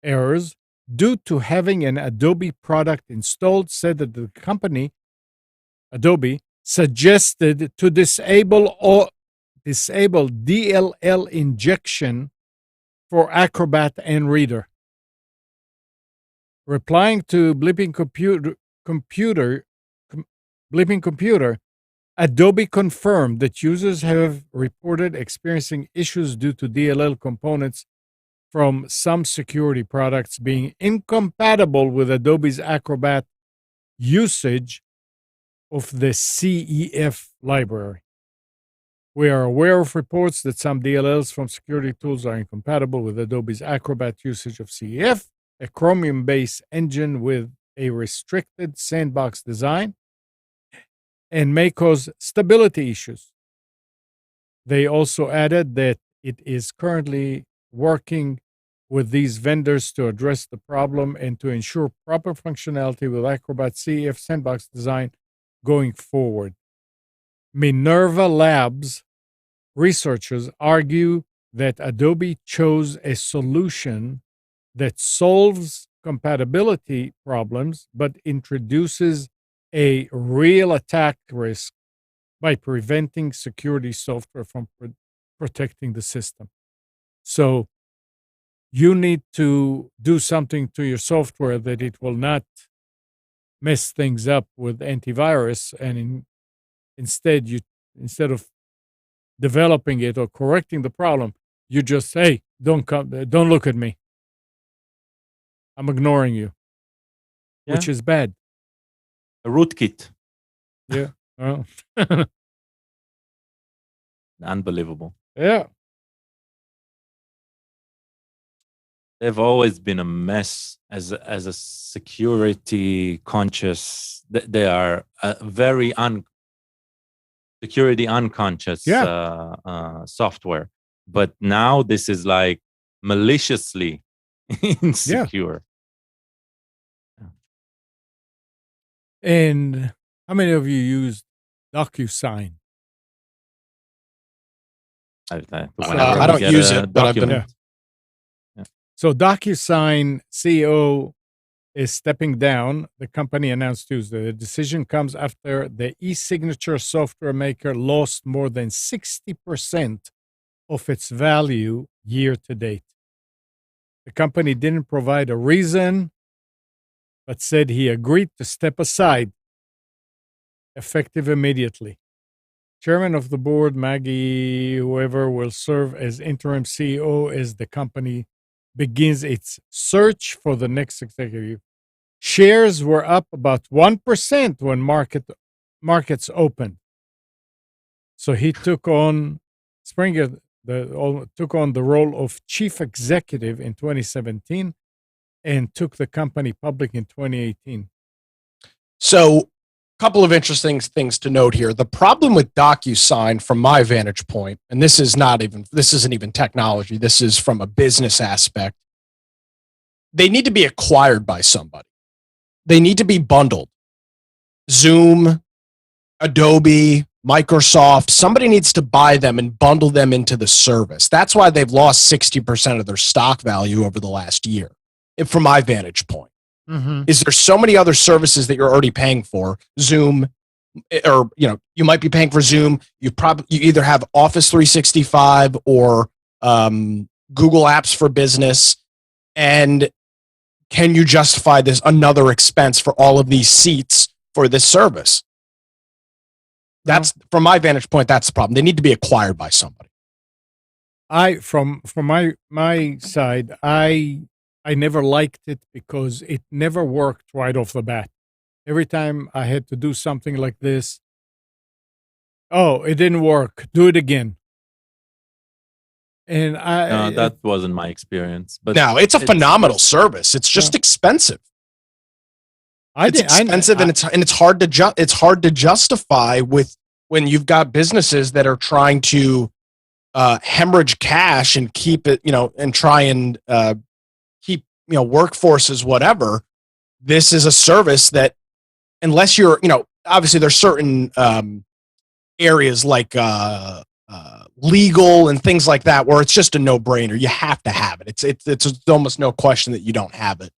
errors due to having an Adobe product installed said that the company, Adobe, suggested to disable DLL injection for Acrobat and Reader. Replying to Blipping Computer, Adobe confirmed that users have reported experiencing issues due to DLL components from some security products being incompatible with Adobe's Acrobat usage of the CEF library. We are aware of reports that some DLLs from security tools are incompatible with Adobe's Acrobat usage of CEF, a Chromium-based engine with a restricted sandbox design, and may cause stability issues. They also added that it is currently working with these vendors to address the problem and to ensure proper functionality with Acrobat CEF sandbox design going forward. Minerva Labs researchers argue that Adobe chose a solution that solves compatibility problems but introduces a real attack risk by preventing security software from protecting the system. So you need to do something to your software that it will not mess things up with antivirus, and instead of developing it or correcting the problem, you just say, don't look at me. I'm ignoring you, which is bad. A rootkit. Yeah. Well. Unbelievable. Yeah. They've always been a mess as a security conscious. They are very security unconscious software. But now this is like maliciously insecure. And how many of you use DocuSign? I don't use it, but I've been. Yeah. So DocuSign CEO is stepping down. The company announced Tuesday. The decision comes after the e-signature software maker lost more than 60% of its value year to date. The company didn't provide a reason, but said he agreed to step aside, effective immediately. Chairman of the board, Maggie, whoever, will serve as interim CEO as the company begins its search for the next executive. Shares were up about 1% when markets opened. So he took on Springer took on the role of chief executive in 2017 and took the company public in 2018. So, a couple of interesting things to note here. The problem with DocuSign, from my vantage point, and this isn't even technology, this is from a business aspect, they need to be acquired by somebody. They need to be bundled. Zoom, Adobe, Microsoft, somebody needs to buy them and bundle them into the service. That's why they've lost 60% of their stock value over the last year, from my vantage point. Is there so many other services that you're already paying for? Zoom, or you might be paying for Zoom. You either have Office 365 or Google Apps for Business, and can you justify this another expense for all of these seats for this service? That's, from my vantage point, that's the problem. They need to be acquired by somebody. From my side, I never liked it because it never worked right off the bat. Every time I had to do something like this, it didn't work. Do it again. And that wasn't my experience. But no, it's a phenomenal service. It's just expensive. It's expensive, and it's hard to justify when you've got businesses that are trying to hemorrhage cash and keep it, and try and keep workforces, whatever. This is a service that, unless you're, obviously there's certain areas like legal and things like that where it's just a no-brainer. You have to have it. It's almost no question that you don't have it.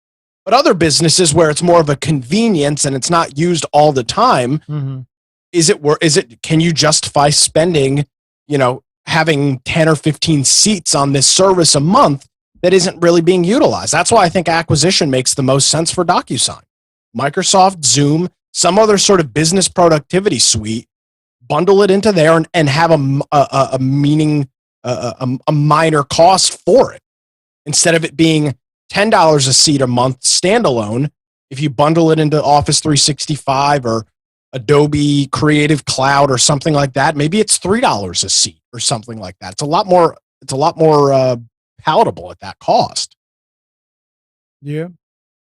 But other businesses where it's more of a convenience and it's not used all the time, can you justify spending, having 10 or 15 seats on this service a month that isn't really being utilized? That's why I think acquisition makes the most sense for DocuSign. Microsoft, Zoom, some other sort of business productivity suite, bundle it into there and have a minor cost for it. Instead of it being $10 a seat a month standalone, if you bundle it into Office 365 or Adobe Creative Cloud or something like that, maybe it's $3 a seat or something like that. It's a lot more palatable at that cost. Yeah.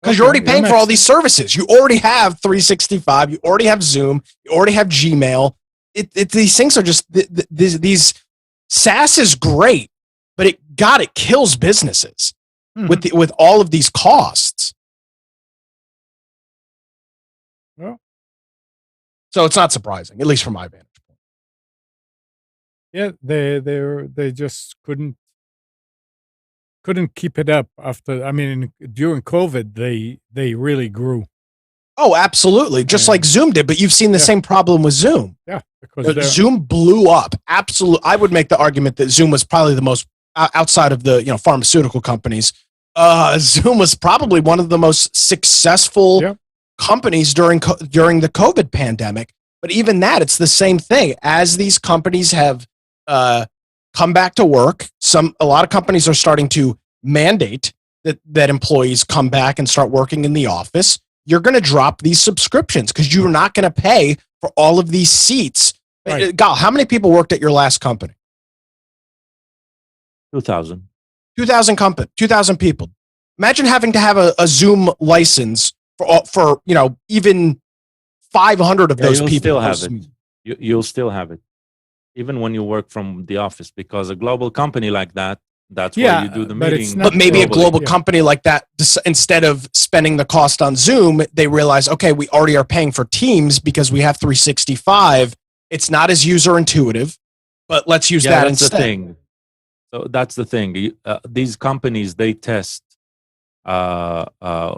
Because you're already paying for all these services. You already have 365. You already have Zoom. You already have Gmail. These things are just these SaaS is great, but it kills businesses with all of these costs. Well, so it's not surprising, at least from my vantage point. Yeah, they just couldn't keep it up after. I mean, during COVID, they really grew. Oh, absolutely, just like Zoom did. But you've seen the same problem with Zoom. Yeah, because Zoom blew up. Absolutely, I would make the argument that Zoom was probably the most, outside of the pharmaceutical companies. Zoom was probably one of the most successful companies during the COVID pandemic. But even that, it's the same thing. As these companies have come back to work, a lot of companies are starting to mandate that employees come back and start working in the office. You're going to drop these subscriptions because you're not going to pay for all of these seats. Right. Gal, how many people worked at your last company? 2,000. 2,000 people. Imagine having to have a Zoom license for even 500 of those people. Still have it. You'll still have it, even when you work from the office, because a global company like that That's why you do the but meeting. But maybe a global Yeah. company like that, instead of spending the cost on Zoom, they realize, okay, we already are paying for Teams because we have 365. It's not as user intuitive, but let's use that that's instead. the thing. So that's the thing. These companies, they test the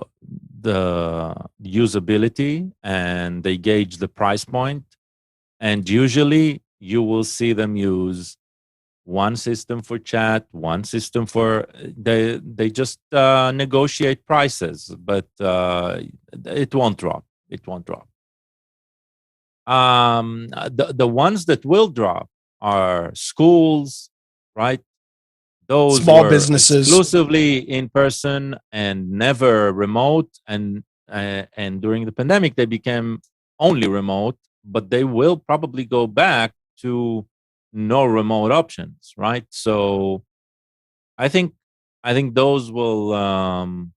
usability and they gauge the price point. And usually you will see them use one system for chat, one system for, they just negotiate prices, but it won't drop. It won't drop. The ones that will drop are schools, right? Those Small were businesses. exclusively in person and never remote. And during the pandemic, they became only remote, but they will probably go back to no remote options, right? So I think those will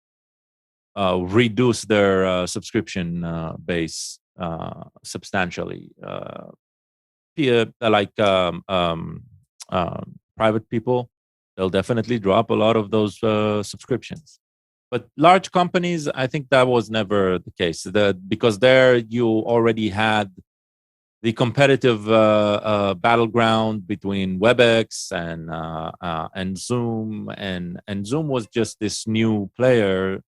reduce their subscription base substantially. Like private people, they'll definitely drop a lot of those subscriptions. But large companies, I think that was never the case. Because there you already had the competitive battleground between WebEx and Zoom, and Zoom was just this new player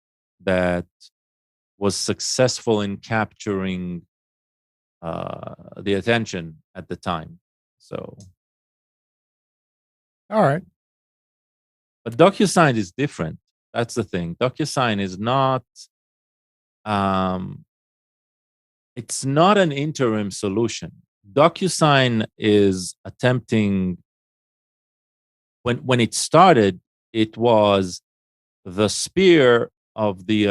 that was successful in capturing the attention at the time. So, all right. But DocuSign is different. That's the thing. DocuSign is not. It's not an interim solution. DocuSign is attempting. When it started, it was the spear of the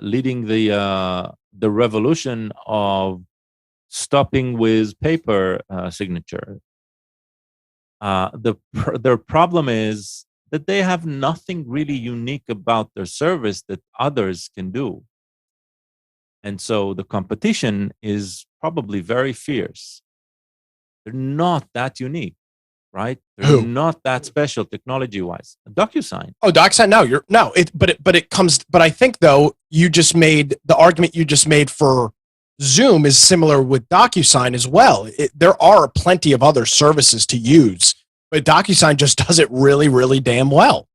leading the revolution of stopping with paper signature. Their problem is that they have nothing really unique about their service that others can do. And so the competition is probably very fierce. They're not that unique, right? They're not that special technology-wise. DocuSign. Oh, DocuSign. But I think though you just made the argument you just made for Zoom is similar with DocuSign as well. There are plenty of other services to use, but DocuSign just does it really, really damn well.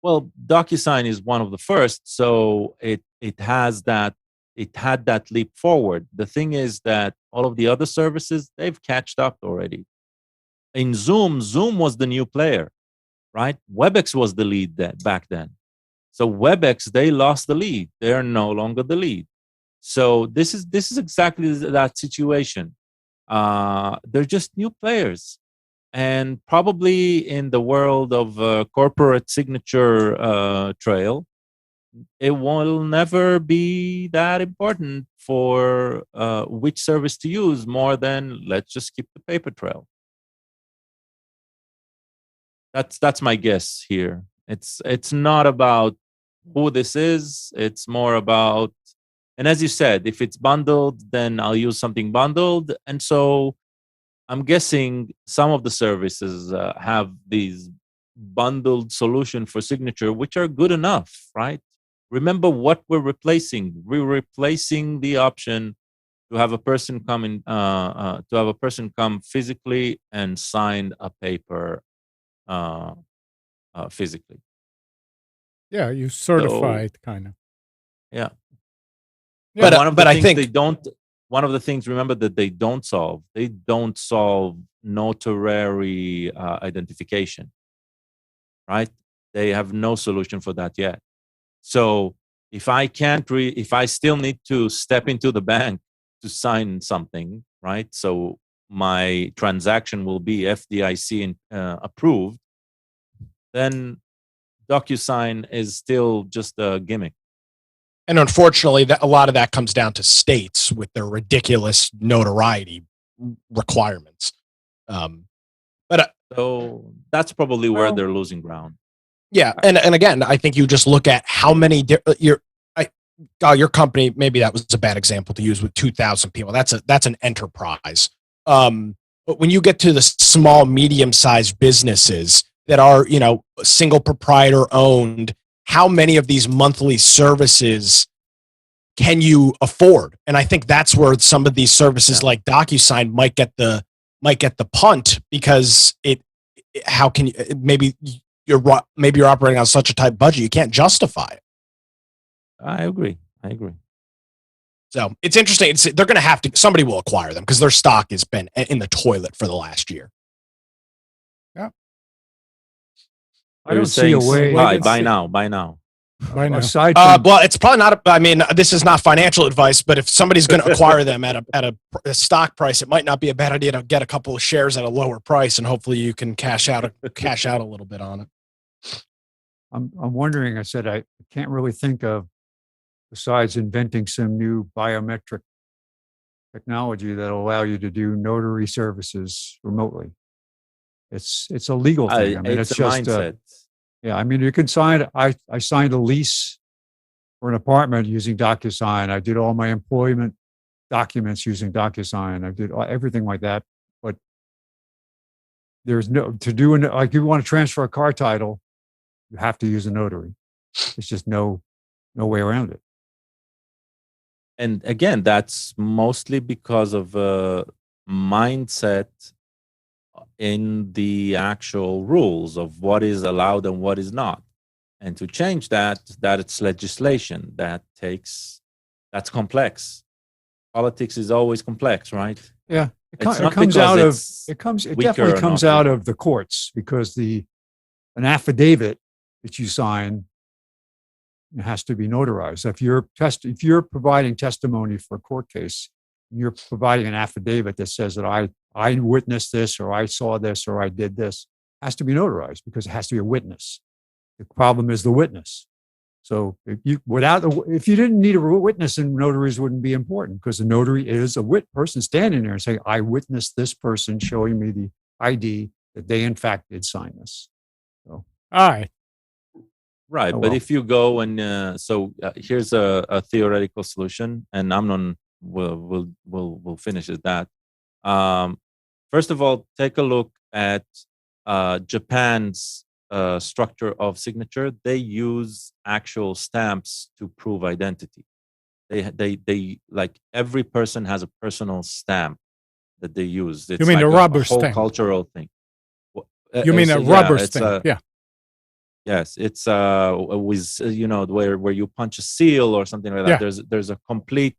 Well, DocuSign is one of the first, so it has that. It had that leap forward. The thing is that all of the other services, they've catched up already. In Zoom was the new player, right? WebEx was the lead back then. So WebEx, they lost the lead. They're no longer the lead. So this is exactly that situation. They're just new players. And probably in the world of corporate signature trail, it will never be that important for which service to use more than let's just keep the paper trail. That's my guess here. It's not about who this is. It's more about, and as you said, if it's bundled, then I'll use something bundled. And so I'm guessing some of the services have these bundled solution for signature, which are good enough, right? Remember what we're replacing. We're replacing the option to have a person come in, to have a person come physically and sign a paper physically. Yeah, you certify it, kind of. Yeah. But one of the I things think they don't. One of the things, remember, that they don't solve notary identification, right? They have no solution for that yet. So if I if I still need to step into the bank to sign something, right? So my transaction will be FDIC approved, then DocuSign is still just a gimmick. And unfortunately, a lot of that comes down to states with their ridiculous notoriety requirements. So that's probably where they're losing ground. Yeah, and again, I think you just look at how many your company. Maybe that was a bad example to use with 2,000 people. That's an enterprise. But when you get to the small, medium-sized businesses that are, single proprietor owned, how many of these monthly services can you afford? And I think that's where some of these services like DocuSign might get the punt, because how can you, maybe you're operating on such a tight budget you can't justify it. I agree. So it's interesting. They're going to have to, somebody will acquire them because their stock has been in the toilet for the last year. Yeah. I don't see a way. Buy now. Aside from, well, it's probably not. This is not financial advice, but if somebody's going to acquire them at a stock price, it might not be a bad idea to get a couple of shares at a lower price, and hopefully you can cash out a little bit on it. I'm wondering. I said I can't really think of, besides inventing some new biometric technology that'll allow you to do notary services remotely. It's a legal thing. I mean, it's just mindset. You can sign. I signed a lease for an apartment using DocuSign. I did all my employment documents using DocuSign. I did everything like that. But there's like you want to transfer a car title, you have to use a notary. It's just no way around it. And again, that's mostly because of mindset in the actual rules of what is allowed and what is not. And to change that it's legislation that's complex. Politics is always complex, right? Yeah. It definitely comes out of the courts, because an affidavit that you sign, it has to be notarized. If you're providing testimony for a court case, you're providing an affidavit that says that I witnessed this, or I saw this, or I did this, it has to be notarized because it has to be a witness. The problem is the witness. So if you didn't need a witness, then notaries wouldn't be important, because the notary is a person standing there and saying, I witnessed this person showing me the ID that they in fact did sign this. So, all right. Right, but if you go and here's a theoretical solution, and Amnon will finish at that. First of all, take a look at Japan's structure of signature. They use actual stamps to prove identity. They like every person has a personal stamp that they use. It's you mean like a rubber whole stamp? Cultural thing. You mean a rubber stamp? Yeah. Yes, it's with where you punch a seal or something like that. Yeah. There's a complete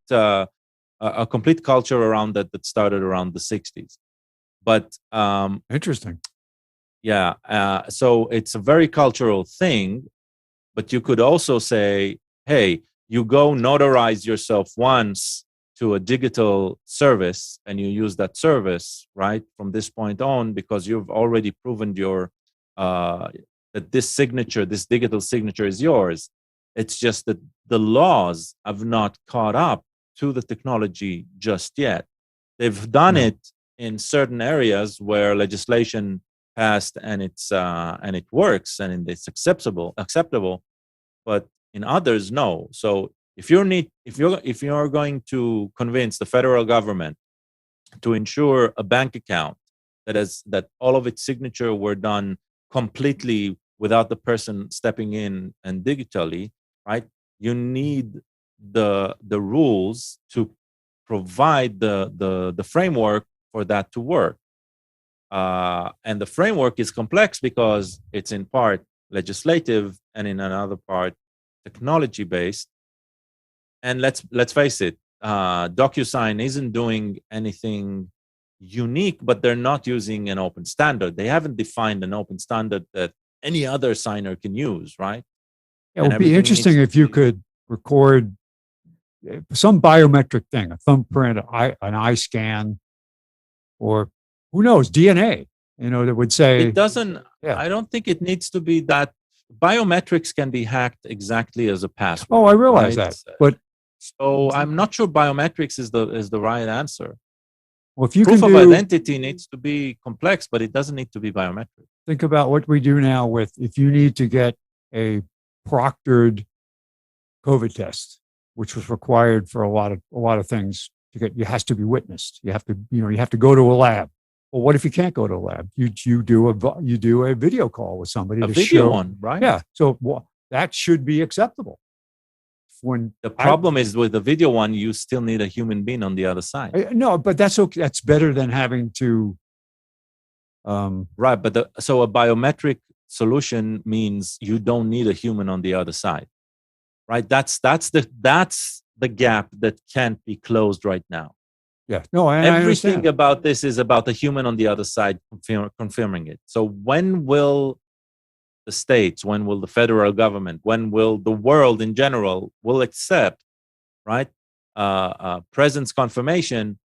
culture around that started around the 60s. But interesting. Yeah, so it's a very cultural thing. But you could also say, hey, you go notarize yourself once to a digital service, and you use that service right from this point on, because you've already proven your that this digital signature is yours. It's just that the laws have not caught up to the technology just yet. They've done it in certain areas where legislation passed and it works and it's acceptable. But in others, no. So if you're going to convince the federal government to ensure a bank account that all of its signature were done completely without the person stepping in and digitally, right? You need the rules to provide the framework for that to work. And the framework is complex because it's in part legislative and in another part technology based. And let's face it, DocuSign isn't doing anything unique, but they're not using an open standard. They haven't defined an open standard that any other signer can use, right? It would be interesting if you could record some biometric thing, a thumbprint, an eye scan, or who knows, DNA, that would say. It doesn't, I don't think it needs to be that. Biometrics can be hacked exactly as a password. Oh, I realize that. But so I'm not sure biometrics is the right answer. Well, if you Proof of identity needs to be complex, but it doesn't need to be biometric. Think about what we do now if you need to get a proctored COVID test, which was required for a lot of things to get, it has to be witnessed. You have to go to a lab. Well, what if you can't go to a lab? You do a video call with somebody. A to video show, one, right? Yeah. So that should be acceptable. When the problem is with the video one, you still need a human being on the other side. No, but that's okay. That's better than having to. Right, but so a biometric solution means you don't need a human on the other side, right? That's the gap that can't be closed right now. Yeah, no, everything about this is about the human on the other side confirming it. So when will the states, when will the federal government, when will the world in general will accept, right, presence confirmation,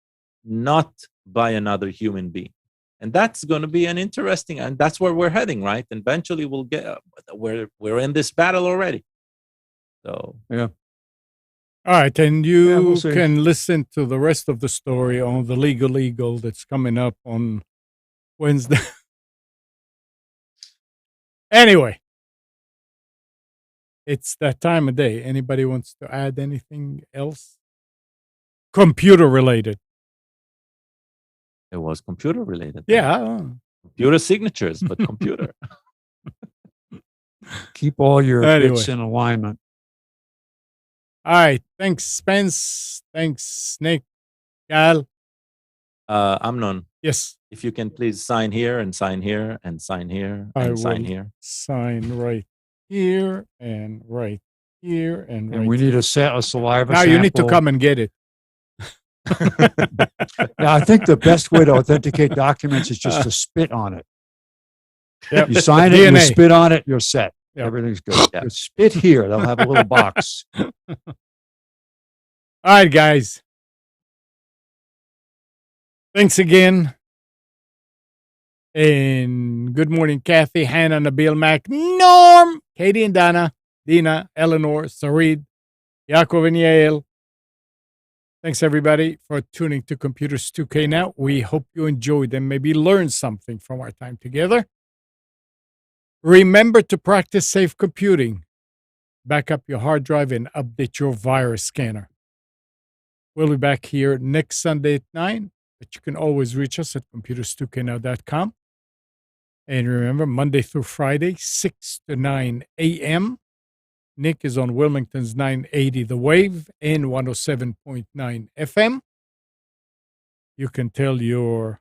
not by another human being? And that's going to be an interesting, and that's where we're heading, right? And eventually we'll get, we're in this battle already. So yeah. All right, and you can listen to the rest of the story on the Legal Eagle that's coming up on Wednesday. Anyway, it's that time of day. Anybody wants to add anything else? Computer related. It was computer related. Yeah. Computer signatures, but computer. Keep all your bits in alignment. All right. Thanks, Spence. Thanks, Nick. Gal. Amnon. Yes. If you can please sign here and sign here and sign here and sign here. Sign right here and right here and right. And we need a saliva now sample. You need to come and get it. Now, I think the best way to authenticate documents is just to spit on it. Yep. You sign it, you spit on it, you're set. Yep. Everything's good. Yep. Spit here. They'll have a little box. All right, guys. Thanks again. And good morning, Kathy, Hannah, Nabil, Mac, Norm, Katie and Dana, Dina, Eleanor, Sarid, Yaakov and Yael. Thanks, everybody, for tuning to Computers 2K Now. We hope you enjoyed and maybe learned something from our time together. Remember to practice safe computing. Back up your hard drive and update your virus scanner. We'll be back here next Sunday at 9, but you can always reach us at computers2know.com. And remember, Monday through Friday, 6 to 9 a.m., Nick is on Wilmington's 980 The Wave and 107.9 FM. You can tell your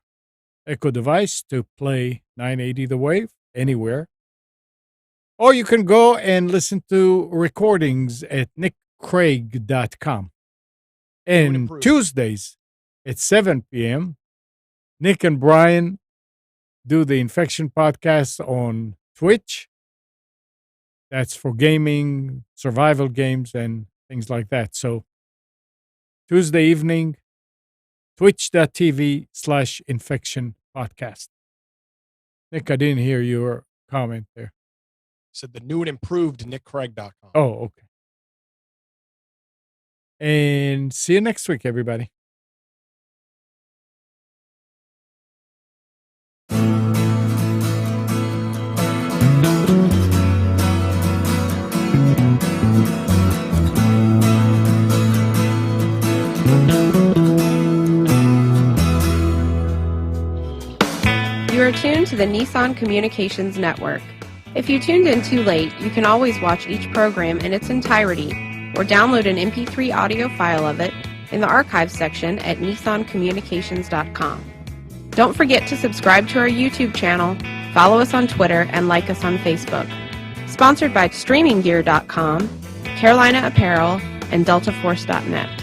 Echo device to play 980 The Wave anywhere. Or you can go and listen to recordings at nickcraig.com. And Tuesdays at 7 p.m., Nick and Brian do the Infection Podcast on Twitch. That's for gaming, survival games, and things like that. So Tuesday evening, twitch.tv/Infection Podcast. Nick, I didn't hear your comment there. Said the new and improved nickcraig.com. Oh, okay. And see you next week, everybody. You are tuned to the Nissan Communications Network. If you tuned in too late, you can always watch each program in its entirety or download an MP3 audio file of it in the archives section at nissancommunications.com. Don't forget to subscribe to our YouTube channel, follow us on Twitter, and like us on Facebook. Sponsored by StreamingGear.com, Carolina Apparel, and DeltaForce.net.